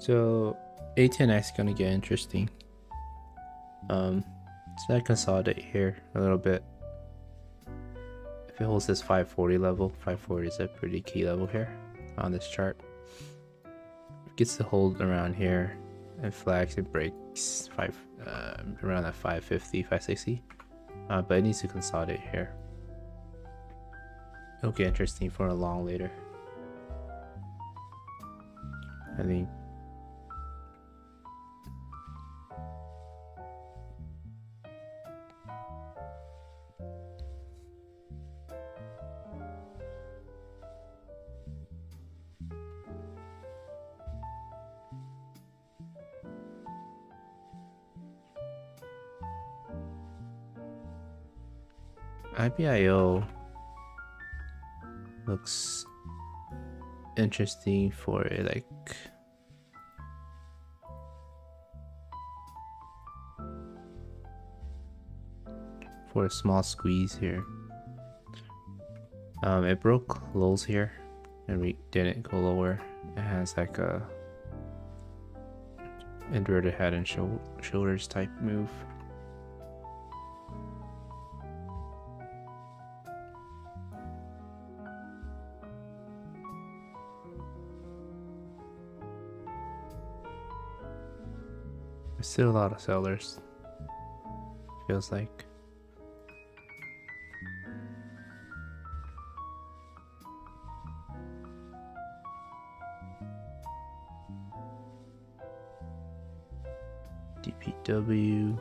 So Atnx is gonna get interesting. So I consolidate here a little bit. If it holds this 540 level, 540 is a pretty key level here on this chart. If it gets to hold around here and flags, it breaks around that 550, 560. But it needs to consolidate here. It'll get interesting for a long later. I think. IBIO looks interesting for a small squeeze here. It broke lows here and we didn't go lower. It has like a inverted head and shoulders type move. There's still a lot of sellers, feels like. DPW.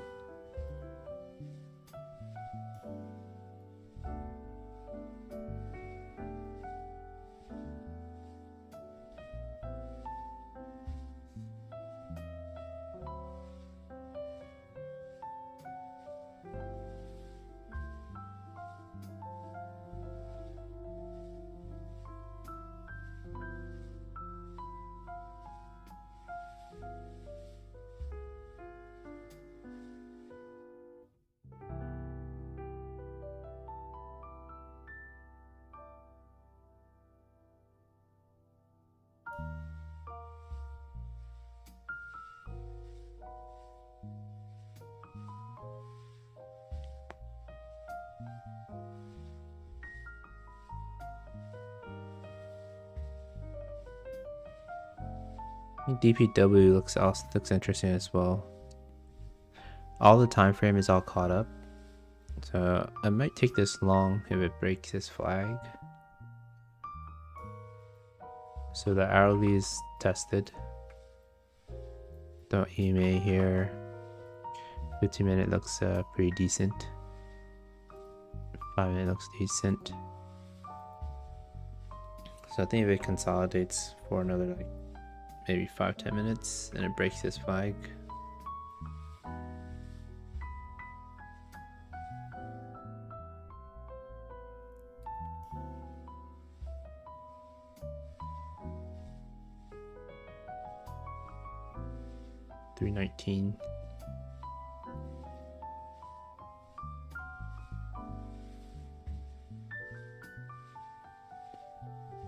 DPW looks interesting as well. All the time frame is all caught up, so I might take this long if it breaks this flag. So the hourly is tested. The EMA here. 15-minute looks pretty decent. 5-minute looks decent. So I think if it consolidates for another maybe 5-10 minutes and it breaks this flag, $319.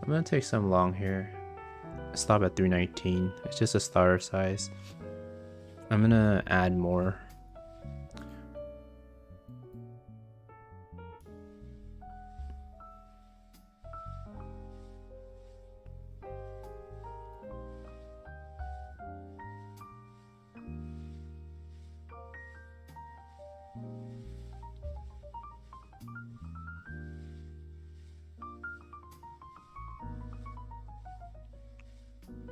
I'm gonna take some long here. Stop at 319. It's just a starter size. I'm gonna add more.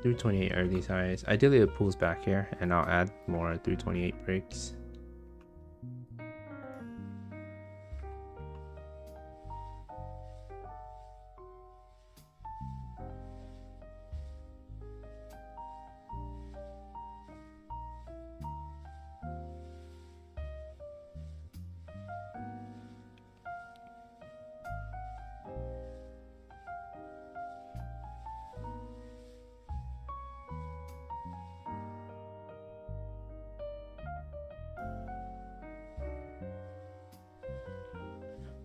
$328 early size. Ideally it pulls back here and I'll add more $328 breaks.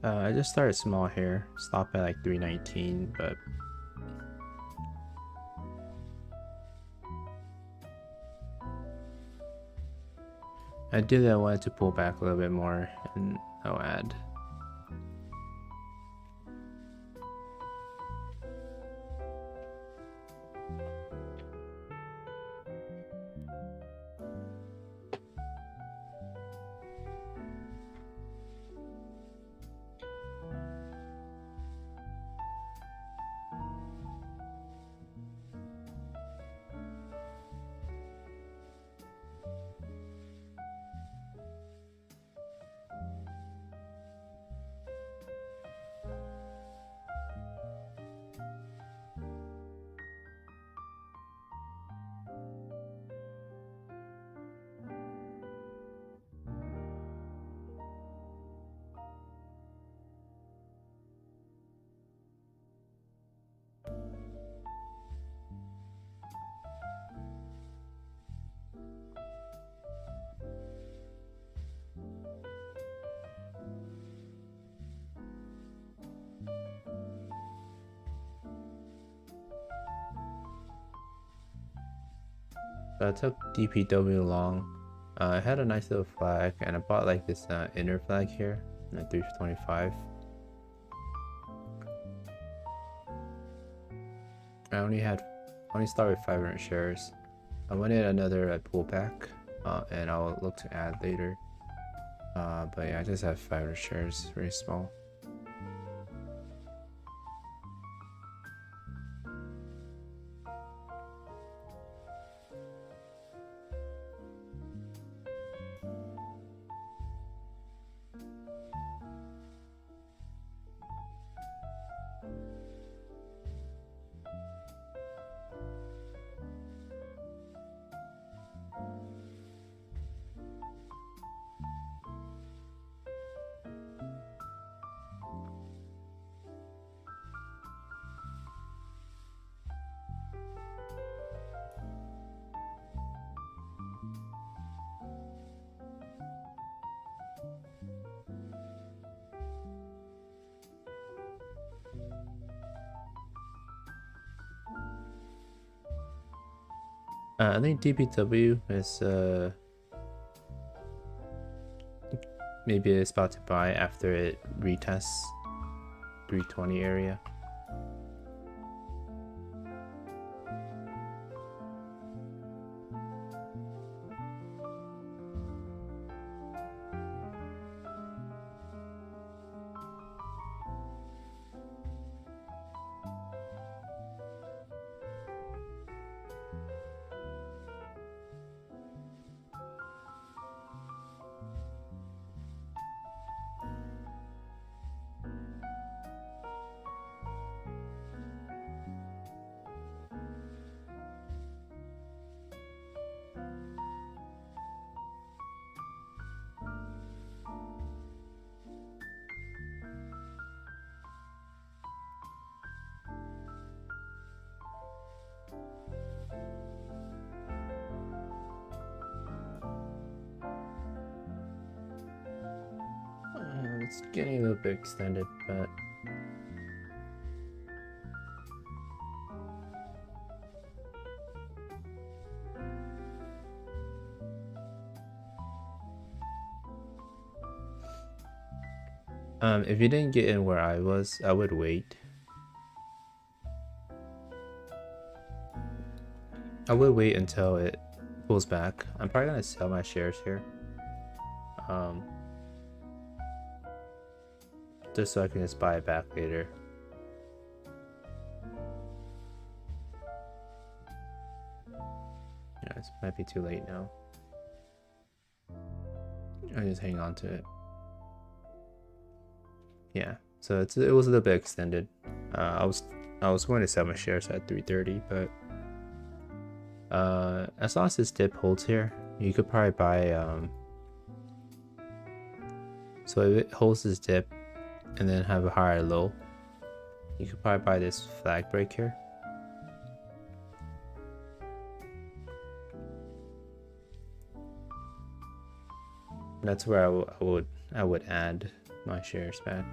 I just started small here, stop at 319, but Ideally, I wanted to pull back a little bit more and I'll add. So I took DPW long. I had a nice little flag, and I bought like this inner flag here at 325. I only started with 500 shares. I wanted another pullback, and I'll look to add later. But yeah, I just have 500 shares, very small. I think DPW is maybe it's about to buy after it retests 320 area. It's getting a little bit extended, but if you didn't get in where I was, I would wait. I would wait until it pulls back. I'm probably gonna sell my shares here. Just so I can just buy it back later. Yeah, it might be too late now. I just hang on to it. Yeah, so it was a little bit extended. I was going to sell my shares at 330, but as long as this dip holds here, you could probably buy so if it holds this dip and then have a higher low, you could probably buy this flag break here. That's where I would add my shares back.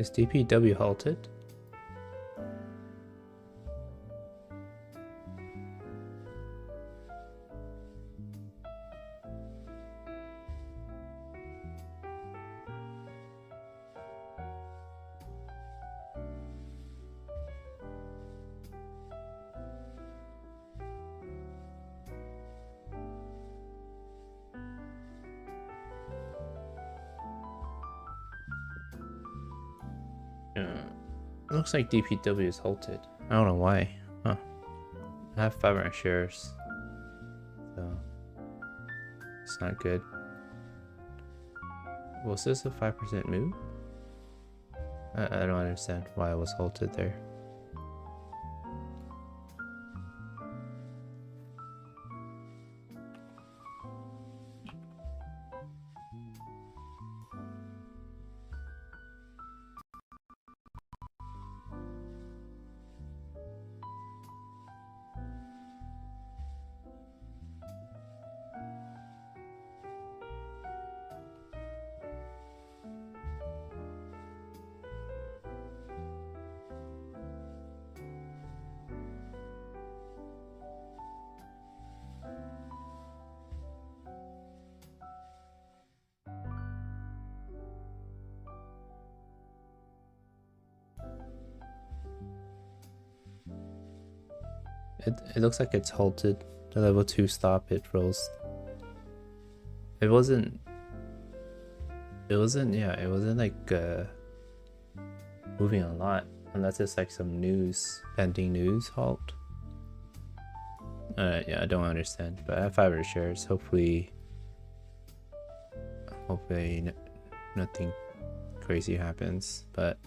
Is DPW halted? It looks like DPW is halted. I don't know why. Huh. I have 500 shares. So it's not good. Was this a 5% move? I don't understand why it was halted there. It looks like it's halted. The level 2 stop, it froze. It wasn't like moving a lot, unless it's like some news, pending news halt. Yeah, I don't understand, but I have 500 shares. Hopefully nothing crazy happens, but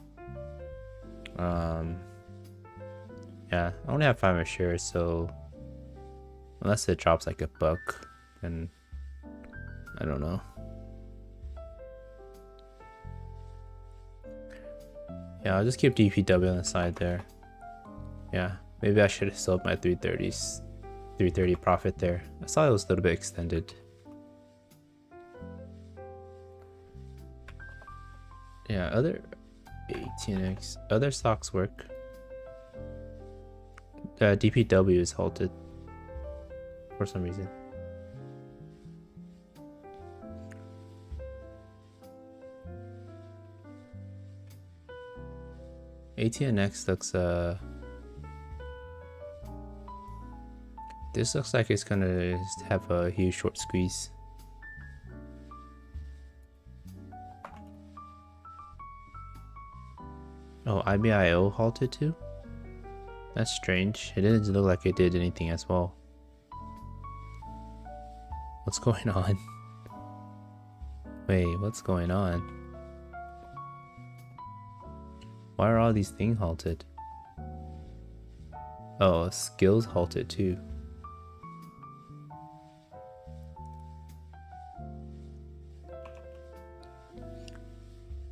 yeah, I only have 500 shares, so unless it drops like $1, then I don't know. Yeah, I'll just keep DPW on the side there. Yeah, maybe I should have sold my 330 profit there. I saw it was a little bit extended. Yeah, other Atnx, other stocks work. DPW is halted for some reason. Atnx looks this looks like it's gonna have a huge short squeeze. Oh, IBIO halted too? That's strange. It didn't look like it did anything as well. What's going on? Wait, what's going on? Why are all these things halted? Oh, skills halted too.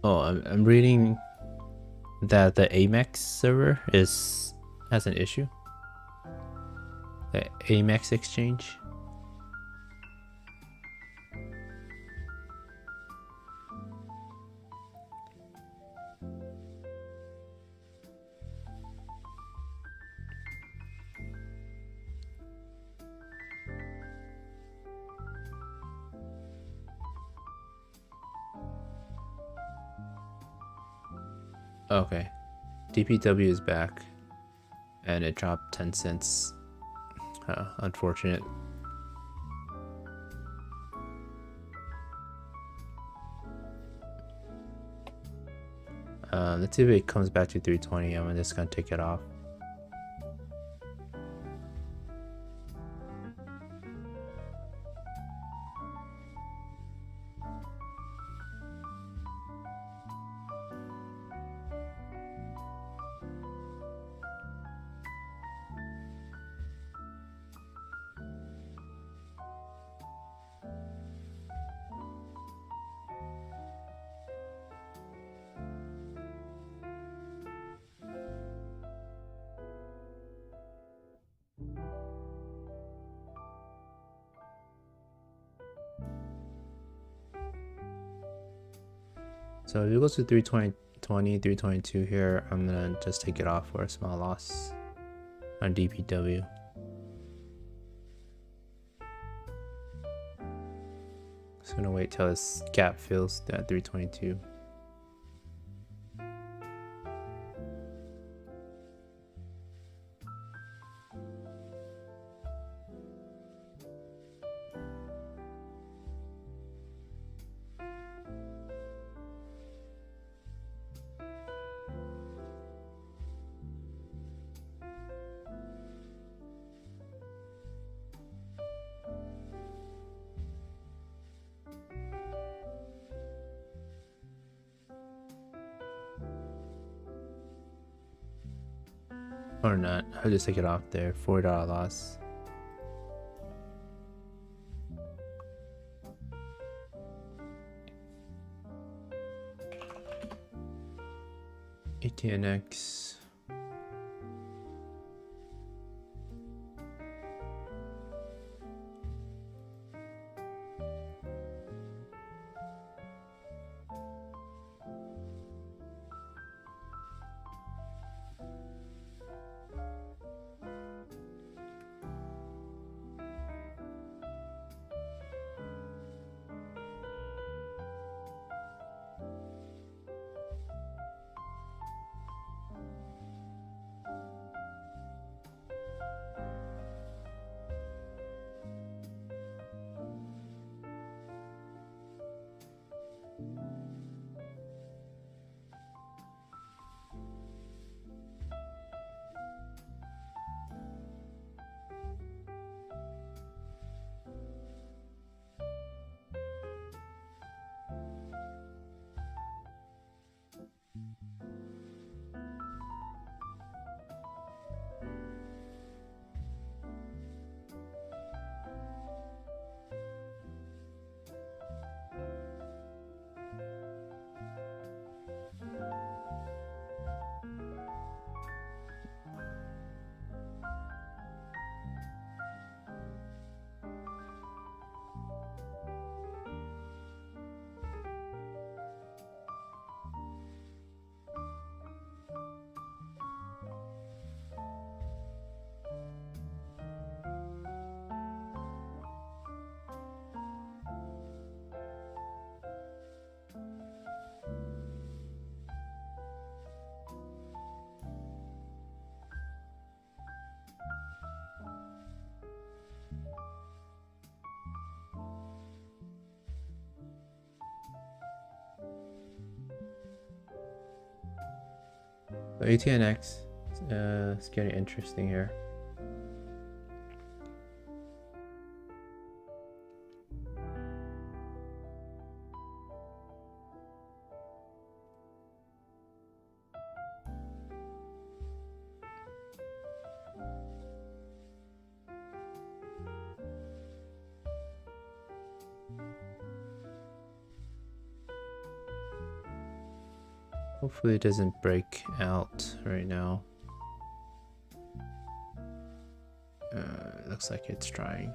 Oh, I'm reading that the Amex server has an issue. The Amex exchange. Okay, DPW is back, and it dropped 10 cents. Unfortunate. Let's see if it comes back to 320. I'm just gonna take it off. So if it goes to 320, 320, 322 here. I'm gonna just take it off for a small loss on DPW. Just gonna wait till this gap fills that 322. Or not, I'll just take it off there. $4 loss. Atnx. So ATNX is getting interesting here. Hopefully it doesn't break out right now. Looks like it's trying.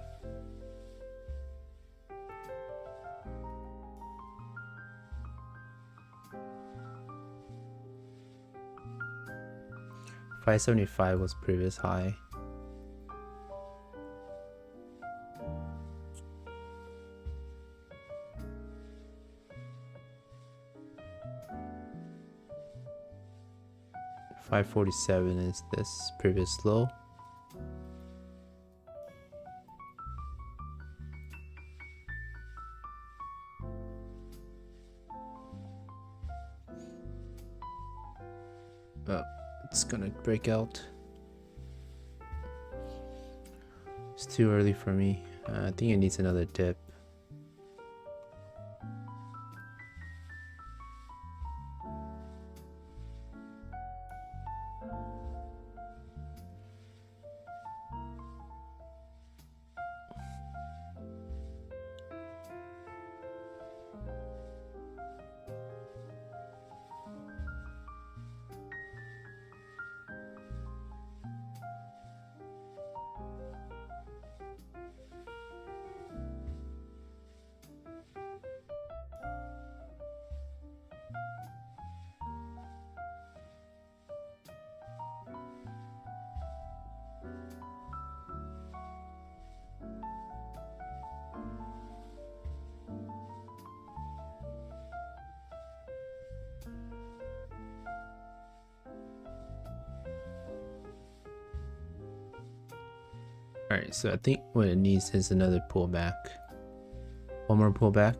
$575 was previous high. $547 is this previous low. Oh, it's gonna break out. It's too early for me. I think it needs another dip. Alright, so I think what it needs is another pullback. One more pullback,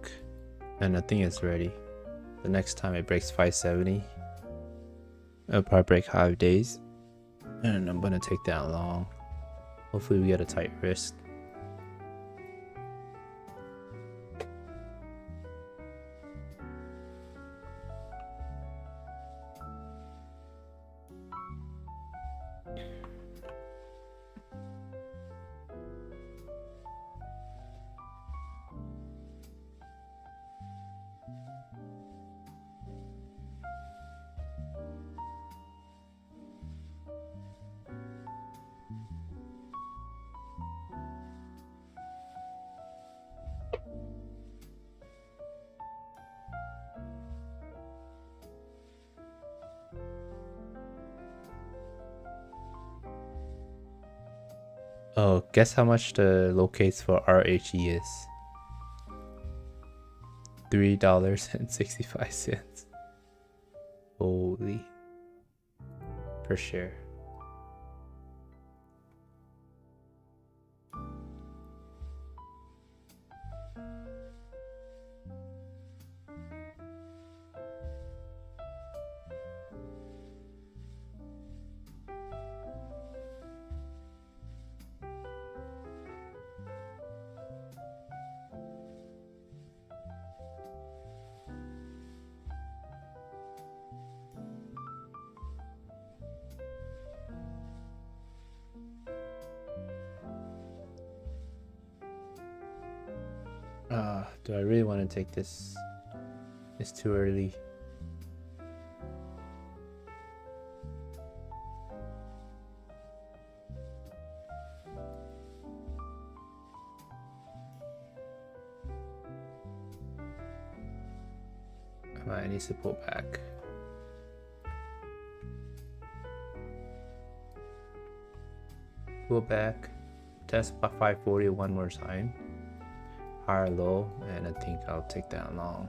and I think it's ready. The next time it breaks 570, it'll probably break 5 days. And I'm gonna take that long. Hopefully we get a tight wrist. Oh, guess how much the locates for RHE is? $3.65. Holy. Per share. Do I really want to take this? It's too early. I need to pull back. Pull back. Test by 540 one more time. Higher low, and I think I'll take that long.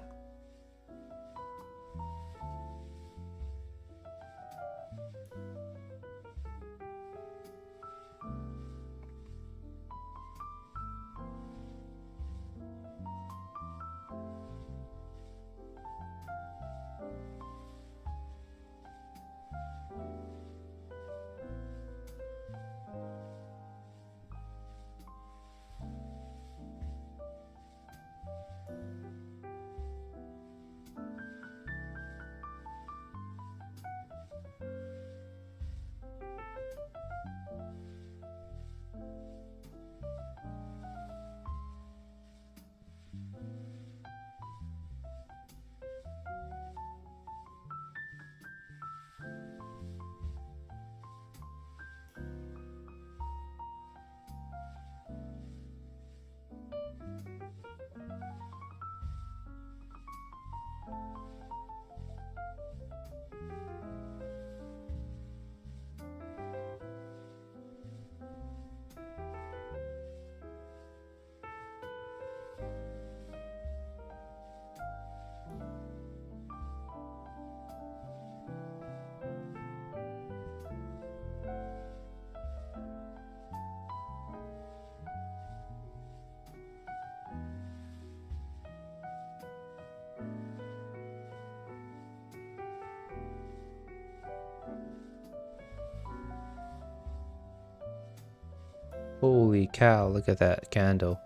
Holy cow, look at that candle.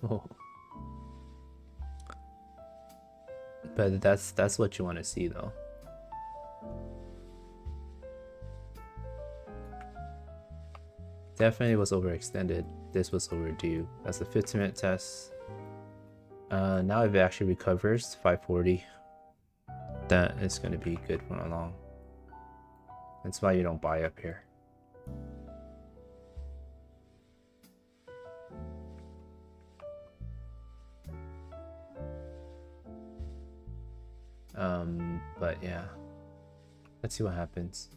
Oh. But that's what you want to see though. Definitely was overextended. This was overdue. That's a 15-minute test. Now if it actually recovers 540, that is going to be good for a long. That's why you don't buy up here. But yeah, let's see what happens.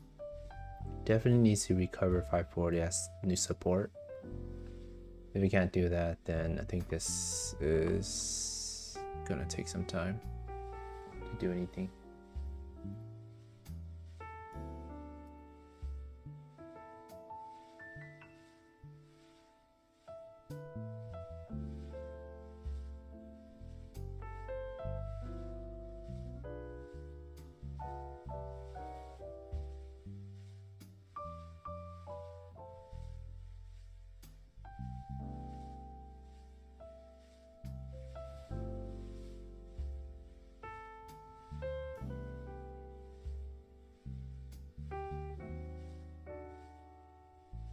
Definitely needs to recover 540 as new support. If we can't do that, then I think this is gonna take some time to do anything.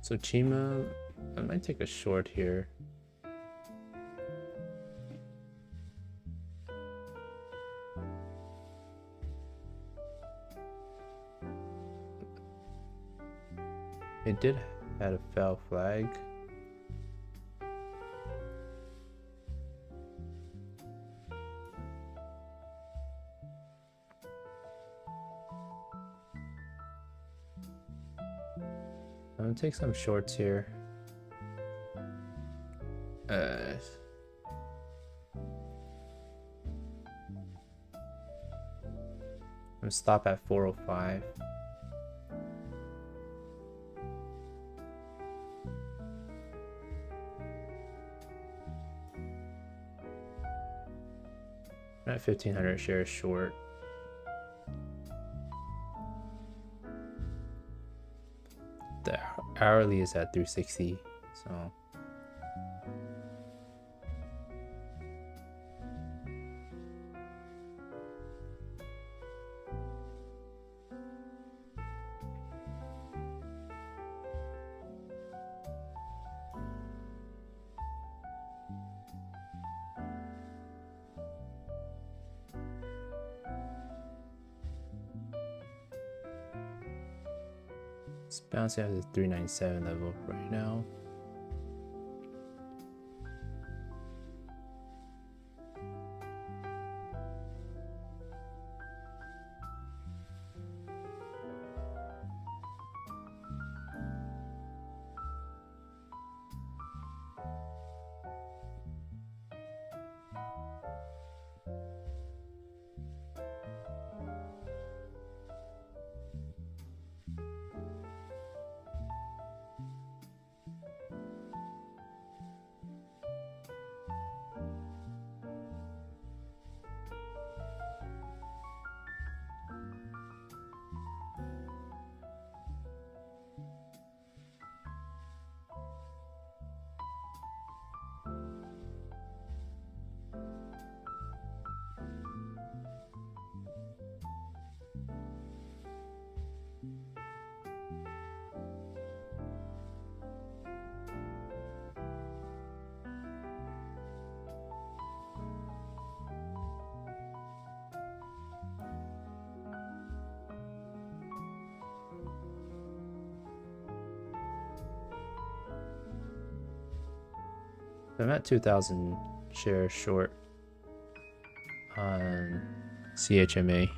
So Chima, I might take a short here. It did have a foul flag. I'm gonna take some shorts here. I'm gonna stop at 405. I'm at 1,500 shares short. The hourly is at 360, so it's bouncing at the 397 level right now. I'm at 2,000 shares short on CHMA.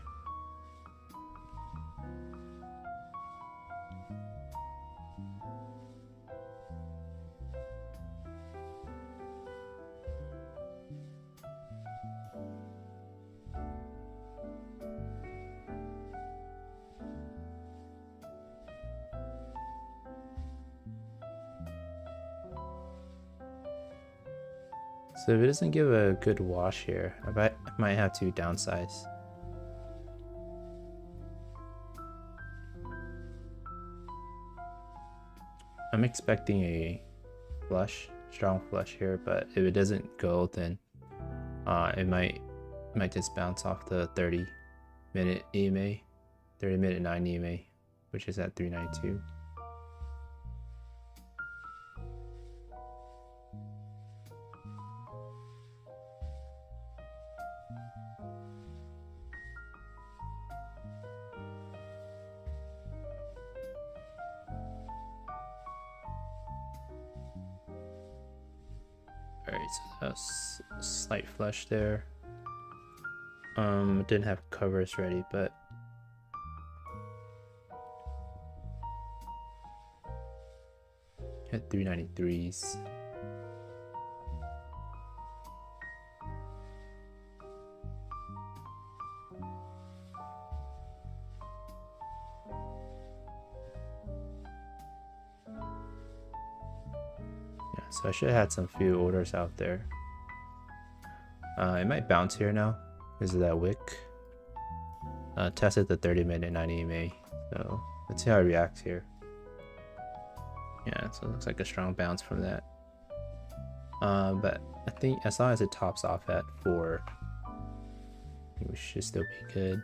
So if it doesn't give a good wash here, I might have to downsize. I'm expecting a flush, strong flush here, but if it doesn't go, then it might just bounce off the 30-minute EMA, 30-minute 9 EMA, which is at 392. Alright, so that's a slight flush there. Didn't have covers ready, but hit 393s. So I should have had some few orders out there. It might bounce here now because of that wick. Tested the 30-minute 9 EMA. So let's see how it reacts here. Yeah, so it looks like a strong bounce from that. But I think as long as it tops off at 4, we should still be good.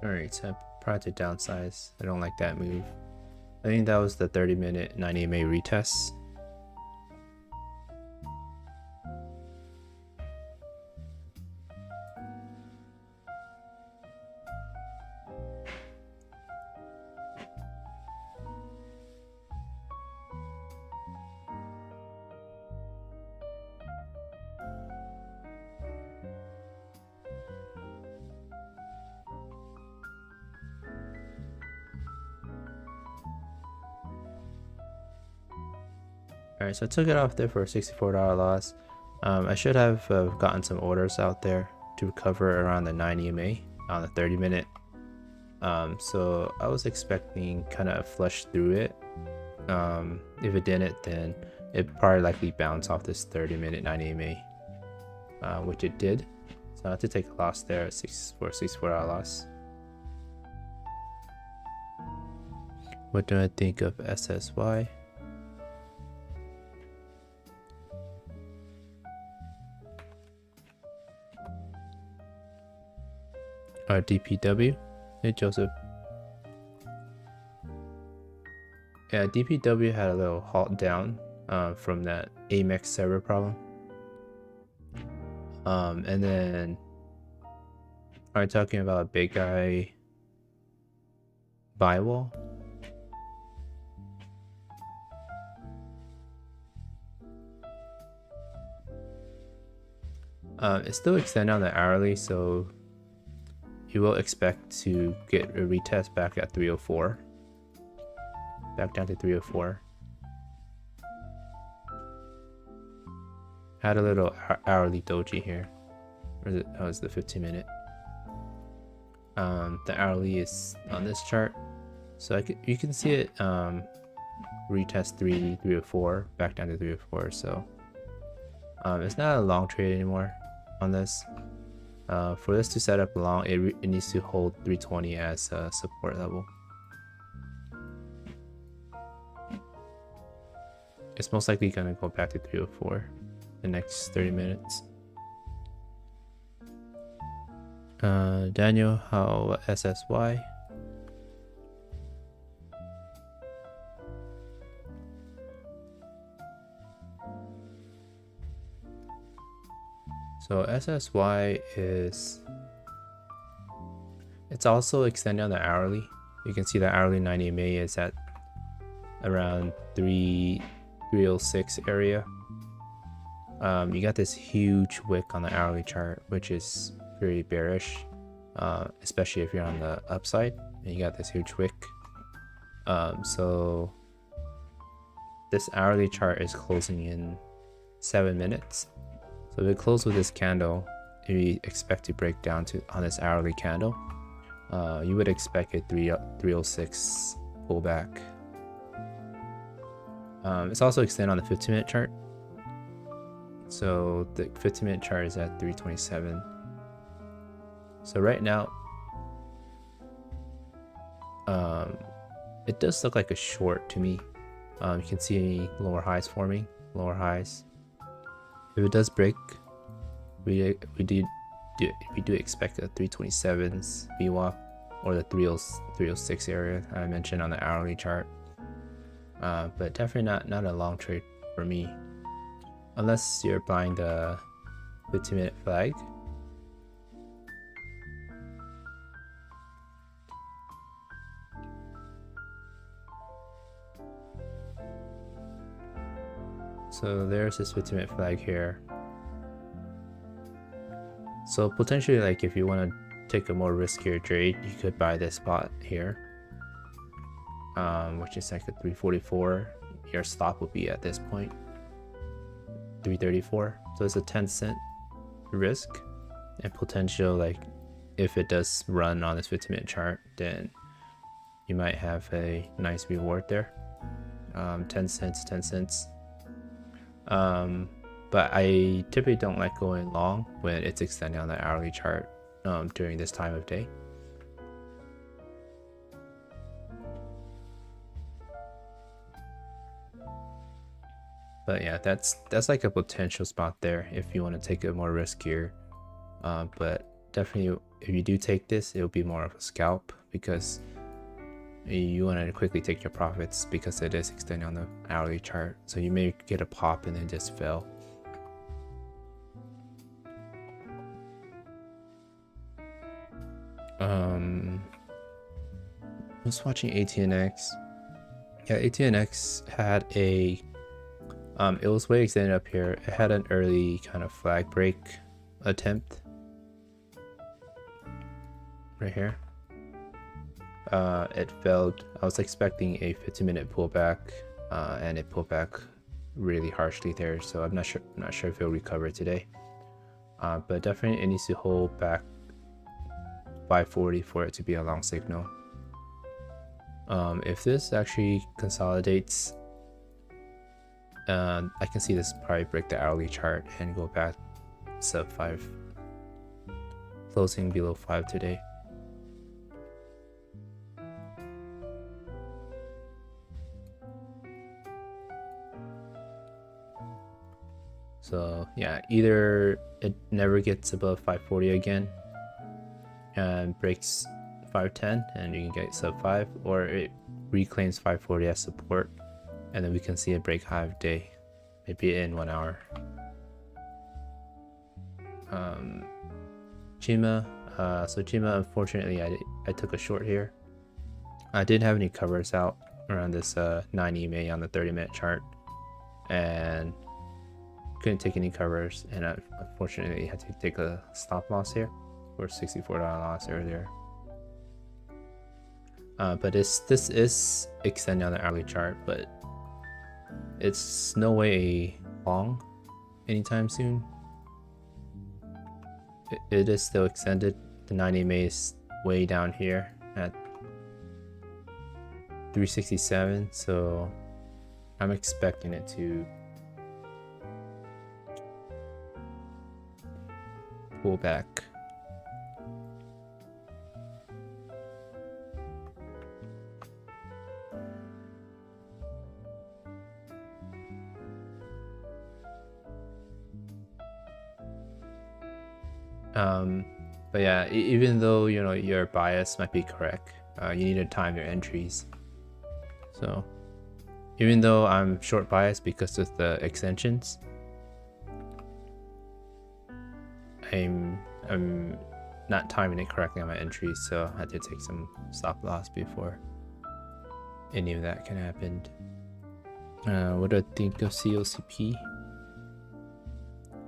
Alright, so I probably to downsize. I don't like that move. I think that was the 30-minute 90 MA retest. Alright, so I took it off there for a $64 loss. I should have gotten some orders out there to recover around the 90 MA on the 30-minute. So I was expecting kind of a flush through it. If it didn't, then it probably likely bounce off this 30-minute 90 MA, which it did. So I had to take a loss there at $64 loss. What do I think of SSY? DPW. Hey Joseph. Yeah, DPW had a little halt down from that Amex server problem. And then are we talking about a big guy buy wall? It's still extending on the hourly, so you will expect to get a retest back at 304. Back down to 304. Had a little hourly doji here. Or is it? Oh, it's the 15-minute. The hourly is on this chart, so you can see it retest 304 back down to 304. So it's not a long trade anymore on this. For this to set up long, it needs to hold 320 as a support level. It's most likely going to go back to 304 the next 30 minutes. Daniel, how SSY? So SSY it's also extending on the hourly. You can see the hourly 90 MA is at around 306 area. You got this huge wick on the hourly chart, which is very bearish, especially if you're on the upside and you got this huge wick. So this hourly chart is closing in 7 minutes. So if it closes with this candle, if you expect to break down on this hourly candle, you would expect a 306 pullback. It's also extended on the 15-minute chart. So the 15-minute chart is at 327. So right now, it does look like a short to me. You can see lower highs forming, lower highs. If it does break, we do expect a 327s VWAP or the 306 area I mentioned on the hourly chart. But definitely not a long trade for me, unless you're buying the 15-minute flag. So there's this 15-minute flag here. So potentially, like if you want to take a more riskier trade, you could buy this spot here, which is like a 344. Your stop would be at this point, 334. So it's a 10-cent risk and potential. Like if it does run on this 15-minute chart, then you might have a nice reward there. 10 cents, 10 cents. But I typically don't like going long when it's extending on the hourly chart during this time of day. But yeah, that's like a potential spot there if you want to take a more riskier. But definitely if you do take this, it'll be more of a scalp because you want to quickly take your profits because it is extending on the hourly chart. So you may get a pop and then just fail. I was watching Atnx. Yeah, Atnx had a it was way extended up here. It had an early kind of flag break attempt right here. It failed. I was expecting a 15-minute pullback, and it pulled back really harshly there. So I'm not sure if it'll recover today. But definitely it needs to hold back 540 for it to be a long signal. If this actually consolidates, I can see this probably break the hourly chart and go back sub 5, closing below 5 today. So yeah, either it never gets above 540 again and breaks 510 and you can get sub 5, or it reclaims 540 as support and then we can see a break high of day, maybe in 1 hour. Chma, so Chma, unfortunately I took a short here. I didn't have any covers out around this 9 EMA on the 30-minute chart and couldn't take any covers, and I unfortunately had to take a stop loss here for $64 loss earlier. But this is extending on the hourly chart, but it's no way long anytime soon. It is still extended. The 90 EMA is way down here at 367, so I'm expecting it to pull back. But yeah, even though your bias might be correct, you need to time your entries. So even though I'm short bias because of the extensions, I'm not timing it correctly on my entries, so I had to take some stop loss before any of that can happen. What do I think of COCP?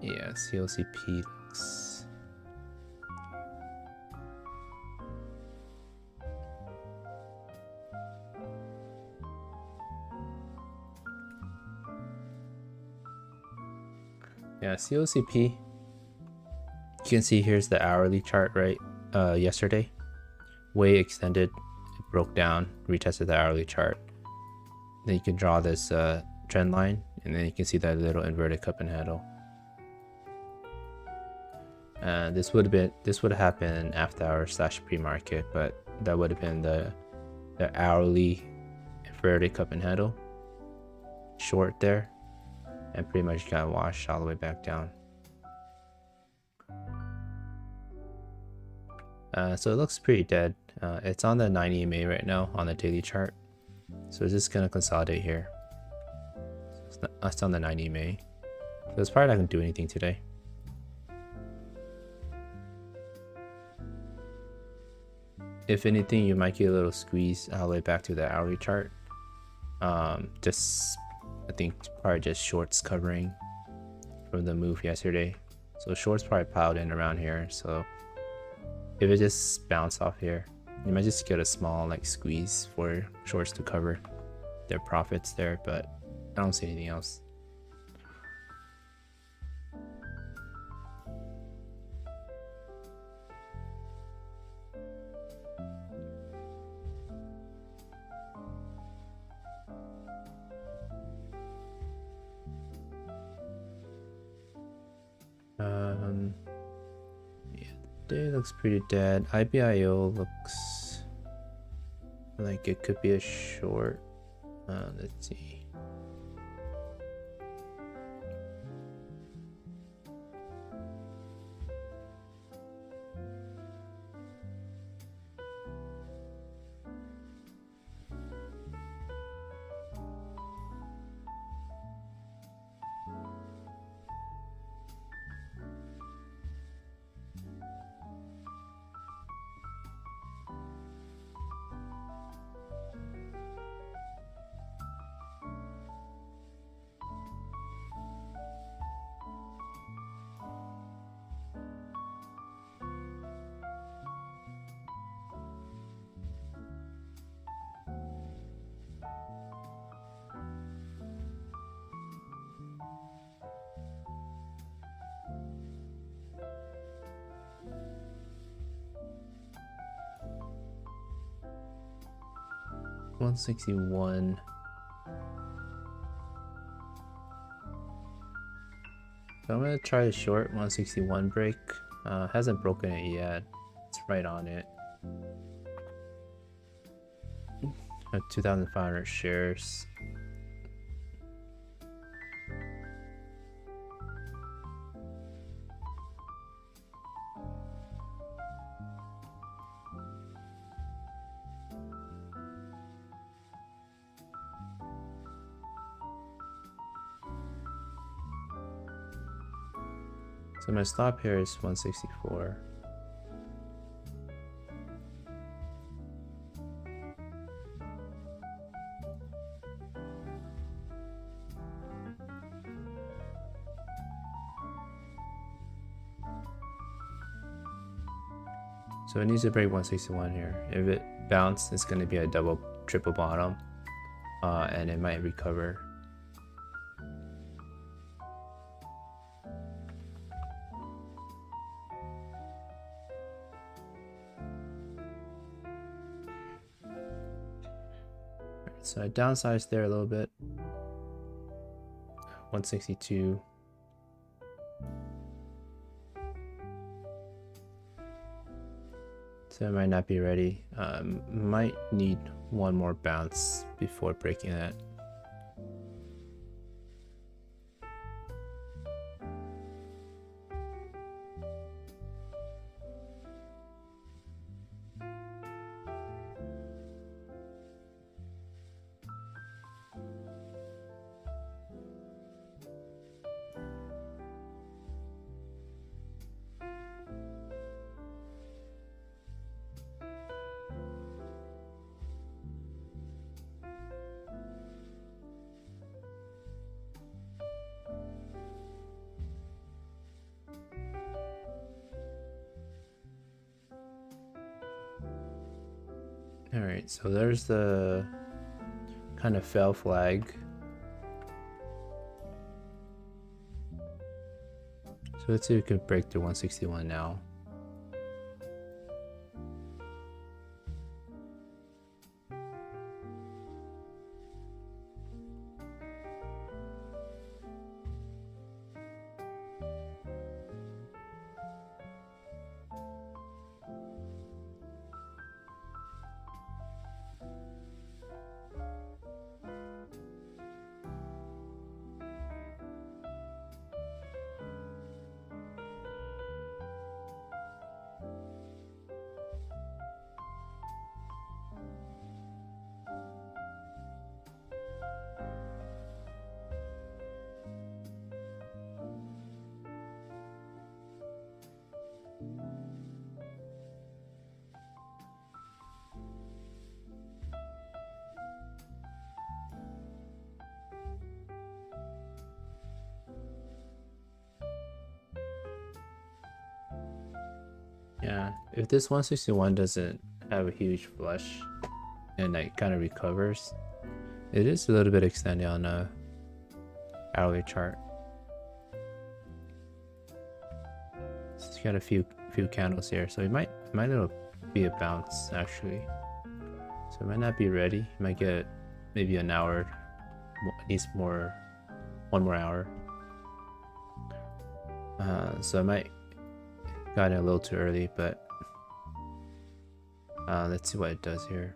Yeah, COCP looks... Yeah, COCP, you can see here's the hourly chart, right? Yesterday, way extended, it broke down, retested the hourly chart. Then you can draw this trend line, and then you can see that little inverted cup and handle. This would have happened after hours / pre-market, but that would have been the hourly inverted cup and handle short there, and pretty much got washed all the way back down. So it looks pretty dead. It's on the 9 EMA right now on the daily chart, so it's just gonna consolidate here. So it's on the 9 EMA, so it's probably not gonna do anything today. If anything, you might get a little squeeze all the way back to the hourly chart. I think probably just shorts covering from the move yesterday. So shorts probably piled in around here. So if it just bounced off here, you might just get a small like squeeze for shorts to cover their profits there, but I don't see anything else. Yeah, day looks pretty dead. IBIO looks like it could be a short. Let's see. 161. So I'm gonna try to short 161 break. Hasn't broken it yet. It's right on it. 2,500 shares. So my stop here is 164. So it needs to break 161 here. If it bounces, it's going to be a double, triple bottom, and it might recover. So I downsized there a little bit. 162. So I might not be ready. Might need one more bounce before breaking that. Alright, so there's the kind of fail flag. So let's see if we can break through 161 now. Yeah, if this 161 doesn't have a huge flush and it kind of recovers, it is a little bit extended on a hourly chart. It's got a few candles here, so it might be a bounce actually. So it might not be ready. It might get maybe an hour, needs one more hour. So I might got in a little too early, but let's see what it does here.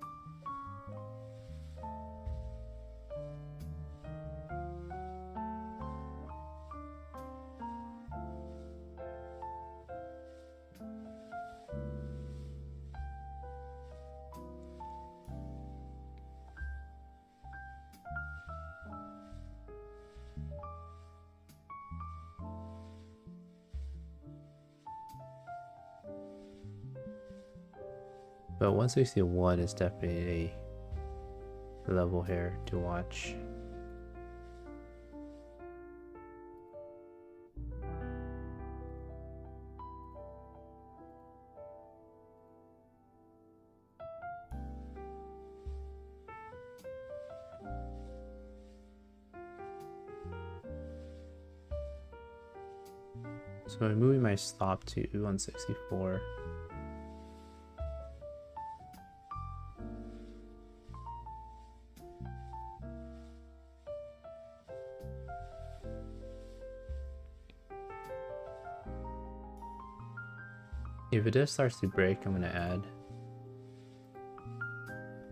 But 161 is definitely a level here to watch. So I'm moving my stop to 164. If it just starts to break, I'm gonna add.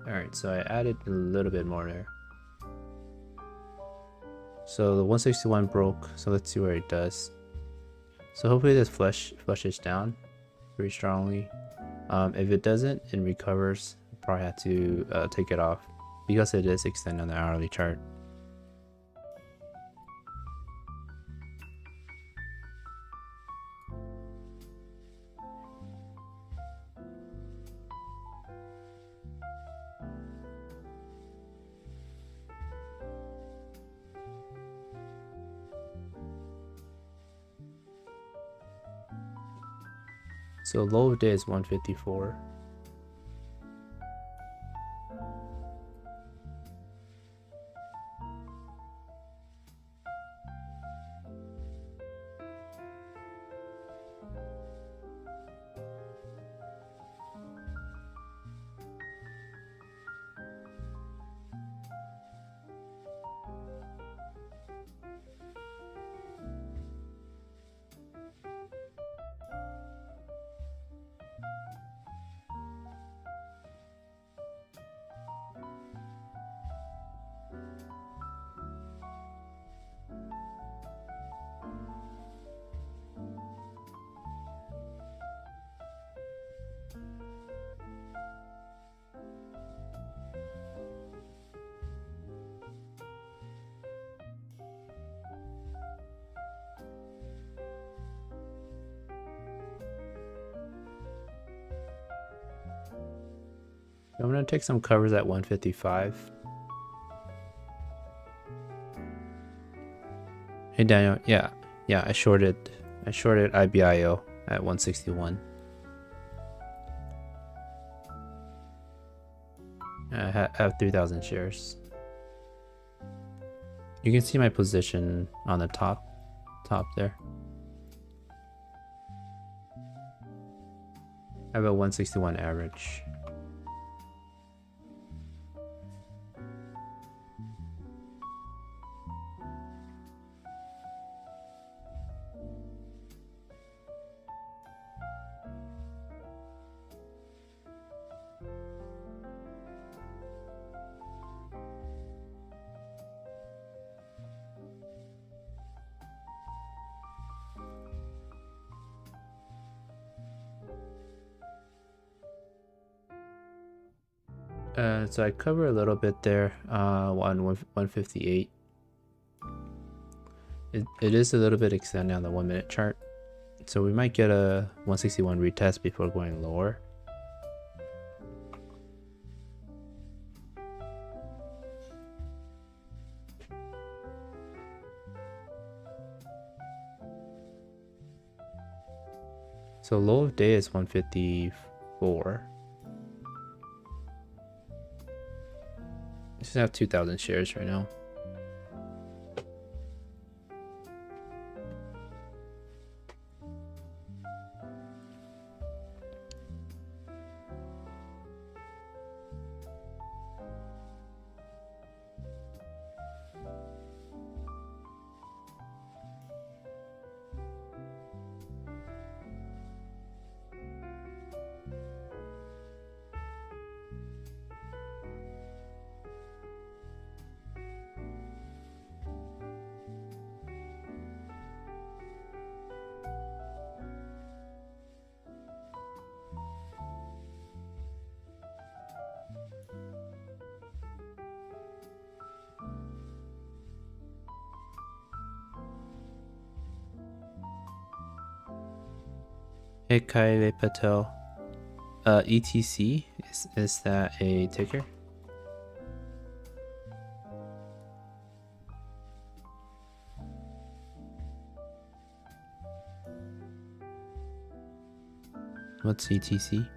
Alright, so I added a little bit more there. So the 161 broke, so let's see where it does. So hopefully this flushes down pretty strongly. If it doesn't and recovers, I'll probably have to take it off because it is extended on the hourly chart. So low of day is 154. I'm gonna take some covers at 155. Hey Daniel, yeah, I shorted IBIO at 161. I have 3,000 shares. You can see my position on the top there. I have a 161 average. So I cover a little bit there on 158. It is a little bit extended on the 1 minute chart, so we might get a 161 retest before going lower. So low of day is 154. I just have 2,000 shares right now. Hey Kyle Patel, ETC, is that a ticker? What's ETC?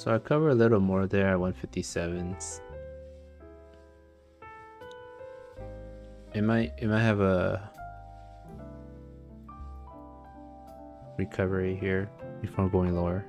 So I cover a little more there at 157s. It might have a recovery here before going lower.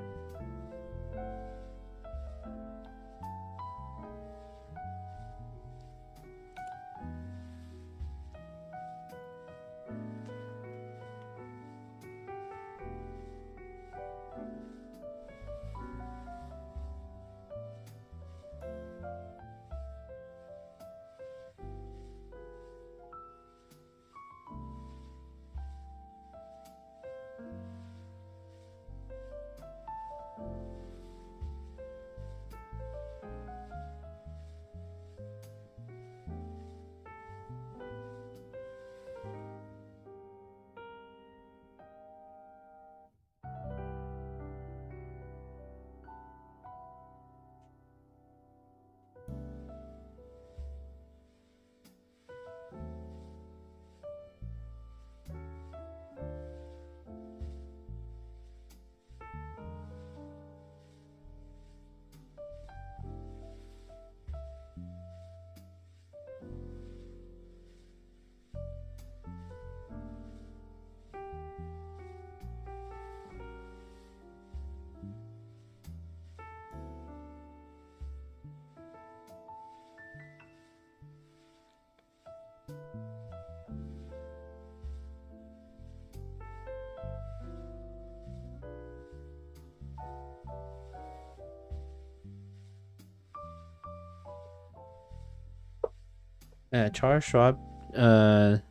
Charles Schwab, because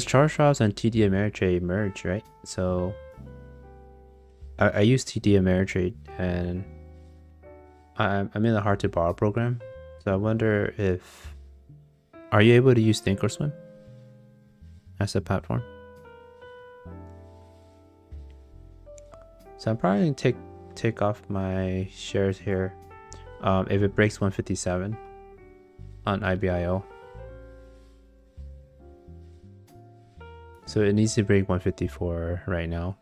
Charles Schwab's and TD Ameritrade merge, right? So I use TD Ameritrade, and I'm in the hard to borrow program. So I wonder if, are you able to use Thinkorswim as a platform? So I'm probably gonna take off my shares here if it breaks 157 on IBIO. So it needs to break 154 right now.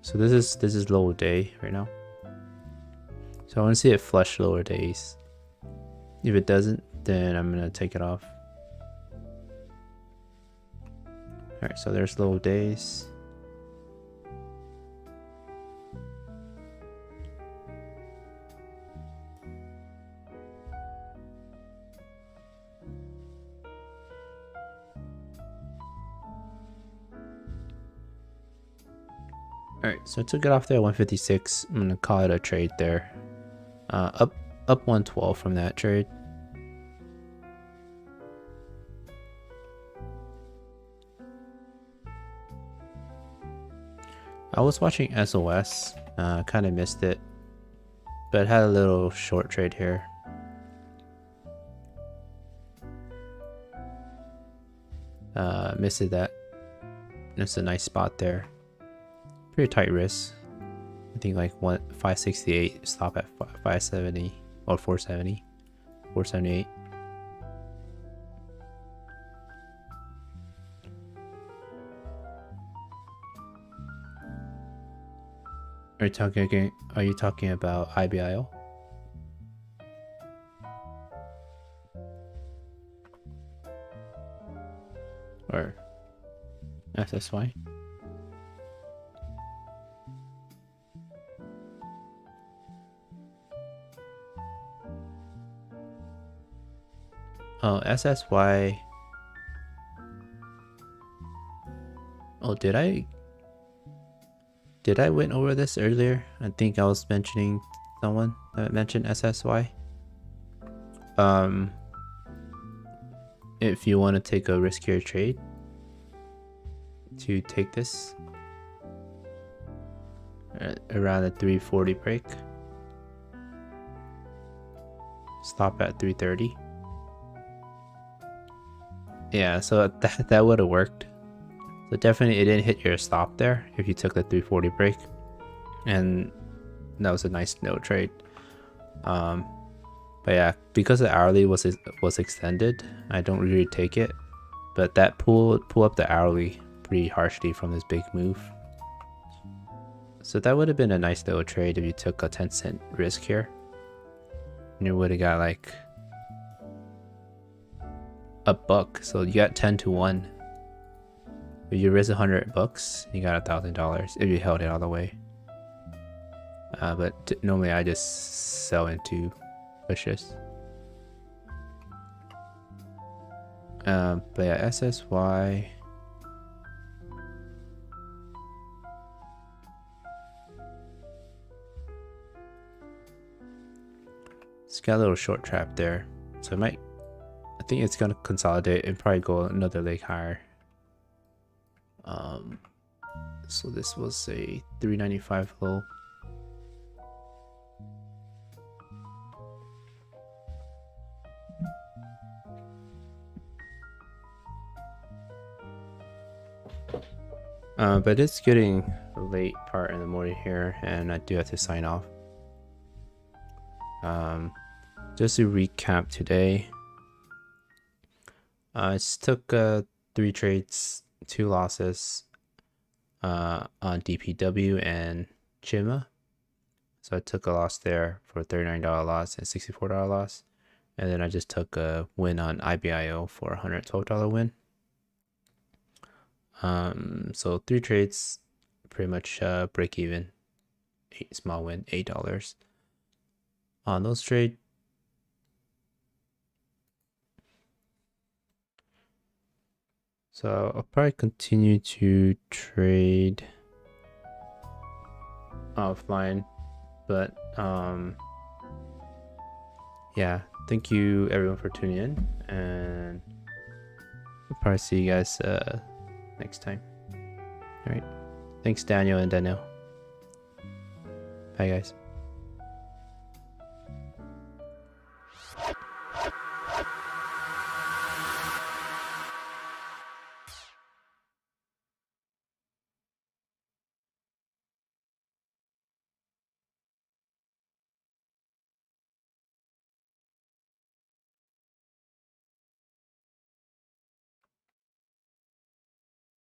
So this is lower day right now. So I want to see it flush lower days. If it doesn't, then I'm gonna take it off. Alright, so there's low days. Alright, so I took it off there at 156. I'm gonna call it a trade there. Up 112 from that trade. I was watching SOS, kind of missed it, but had a little short trade here. Missed it that. It's a nice spot there. Pretty tight risk. I think like 568, stop at 570 or 470, 478. Are you talking about IBIO? Or SSY? Oh, SSY. Oh, did I went over this earlier? I think I was mentioning someone that mentioned SSY. If you want to take a riskier trade to take this around a 340 break, stop at 330. Yeah, so that would have worked. So definitely it didn't hit your stop there if you took the 340 break, and that was a nice no trade. But yeah, because the hourly was extended, I don't really take it. But that pull up the hourly pretty harshly from this big move. So that would have been a nice little trade if you took a 10-cent risk here. And you would have got like a buck. So you got 10 to 1. If you risk $100, you got $1,000 if you held it all the way. But normally I just sell into pushes. But yeah, SSY. It's got a little short trap there, so I think it's gonna consolidate and probably go another leg higher. So this was a 395 low. But it's getting late part in the morning here, and I do have to sign off. Just to recap today, I just took 3 trades, 2 losses on DPW and Chma. So I took a loss there for a $39 loss and $64 loss, and then I just took a win on IBIO for a $112 win. So 3 trades, pretty much break even. Small win, $8 on those trades. So I'll probably continue to trade offline, but yeah, thank you everyone for tuning in, and I'll probably see you guys next time. All right, thanks Daniel and Daniel. Bye guys.